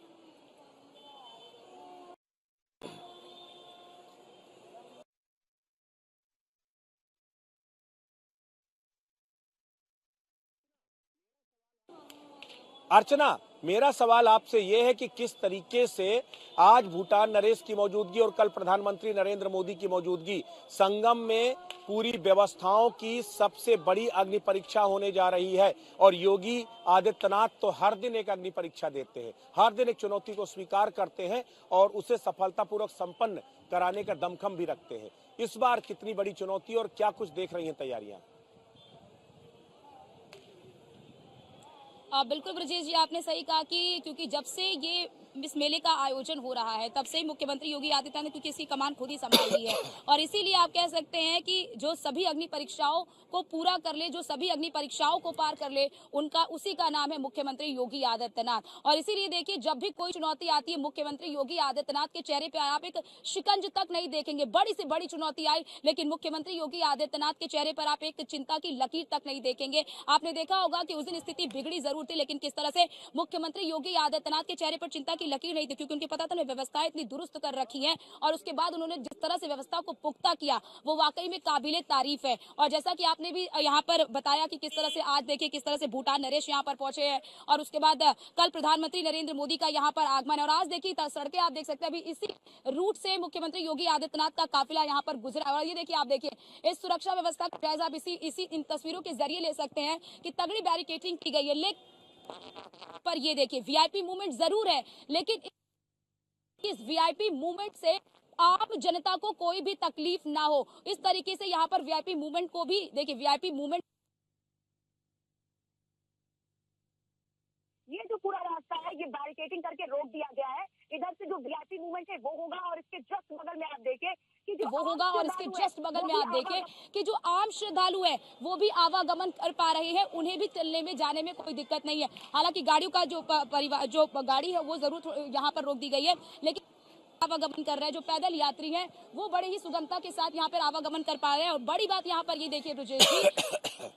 अर्चना, मेरा सवाल आपसे यह है कि किस तरीके से आज भूटान नरेश की मौजूदगी और कल प्रधानमंत्री नरेंद्र मोदी की मौजूदगी संगम में पूरी व्यवस्थाओं की सबसे बड़ी अग्नि परीक्षा होने जा रही है। और योगी आदित्यनाथ तो हर दिन एक अग्नि परीक्षा देते हैं, हर दिन एक चुनौती को स्वीकार करते हैं और उसे सफलतापूर्वक संपन्न कराने का दमखम भी रखते हैं। इस बार कितनी बड़ी चुनौती और क्या कुछ देख रही हैं तैयारियां? बिल्कुल ब्रजेश जी, आपने सही कहा कि क्योंकि जब से ये इस मेले का आयोजन हो रहा है तब से ही मुख्यमंत्री योगी आदित्यनाथ ने क्योंकि इसकी कमान खुद ही संभाली है और इसीलिए आप कह सकते हैं कि जो सभी अग्नि परीक्षाओं को पूरा कर ले, जो सभी अग्नि परीक्षाओं को पार कर ले, उनका उसी का नाम है मुख्यमंत्री योगी आदित्यनाथ। और इसीलिए देखिए, जब भी कोई चुनौती आती है मुख्यमंत्री योगी आदित्यनाथ के चेहरे पे आप एक शिकंज तक नहीं देखेंगे। बड़ी से बड़ी चुनौती आई लेकिन मुख्यमंत्री योगी आदित्यनाथ के चेहरे पर आप एक चिंता की लकीर तक नहीं देखेंगे। आपने देखा होगा कि उस दिन स्थिति बिगड़ी जरूर थी लेकिन किस तरह से मुख्यमंत्री योगी आदित्यनाथ के चेहरे पर चिंता की लकीर नहीं थी, क्योंकि उनके पता था उन्हें व्यवस्थाएं इतनी दुरुस्त कर रखी हैं और उसके बाद उन्होंने जिस तरह से व्यवस्था को पुख्ता किया वो वाकई में काबिले तारीफ है। और जैसा कि आपने भी यहाँ पर बताया कि किस तरह से आज देखिए किस तरह से भूटान नरेश यहाँ पर पहुंचे हैं और उसके बाद कल प्रधानमंत्री नरेंद्र मोदी का यहाँ पर आगमन है और आज देखिए सड़कें आप देख सकते हैं अभी इसी रूट से मुख्यमंत्री योगी आदित्यनाथ का काफिला यहाँ पर गुजरा। और ये देखिए, आप देखिए इस सुरक्षा व्यवस्था का जायजा आप इसी इन तस्वीरों के जरिए ले सकते हैं कि तगड़ी बैरिकेडिंग की गई है। लेकिन पर ये देखिए वीआईपी मूवमेंट जरूर है लेकिन इस वीआईपी मूवमेंट से आम जनता को कोई भी तकलीफ ना हो, इस तरीके से यहाँ पर वीआईपी मूवमेंट को भी देखिए, वीआईपी मूवमेंट ये जो पूरा रास्ता है ये बैरिकेडिंग करके रोक दिया गया है। इधर से जो वीआईपी मूवमेंट है वो होगा और इसके जस्ट बगल में आप देखें कि जो वो होगा और इसके जस्ट बगल में आप देखें कि जो आम श्रद्धालु है वो भी आवागमन कर पा रहे हैं, उन्हें भी चलने में जाने में कोई दिक्कत नहीं है। हालांकि गाड़ियों का जो गाड़ी है वो जरूर यहाँ पर रोक दी गई है लेकिन आवागमन कर रहे हैं जो पैदल यात्री हैं वो बड़े ही सुगमता के साथ यहाँ पर आवागमन कर पा रहे हैं। और बड़ी बात यहाँ पर ये देखिए ब्रजेश जी,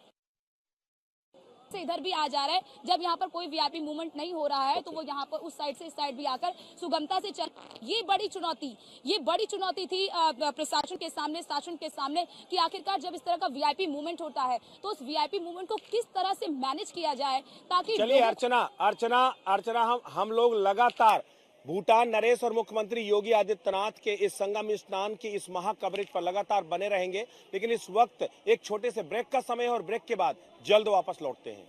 से इधर भी आ जा रहा है, जब यहाँ पर कोई वीआईपी मूवमेंट नहीं हो रहा है तो वो यहाँ पर उस साइड से इस साइड भी आकर सुगमता से चल। ये बड़ी चुनौती थी प्रशासन के सामने, शासन के सामने कि आखिरकार जब इस तरह का वीआईपी मूवमेंट होता है तो उस वीआईपी मूवमेंट को किस तरह से मैनेज किया जाए ताकि। चलिए अर्चना, हम लोग लगातार भूटान नरेश और मुख्यमंत्री योगी आदित्यनाथ के इस संगम स्नान की इस महा कवरेज पर लगातार बने रहेंगे, लेकिन इस वक्त एक छोटे से ब्रेक का समय है और ब्रेक के बाद जल्द वापस लौटते हैं।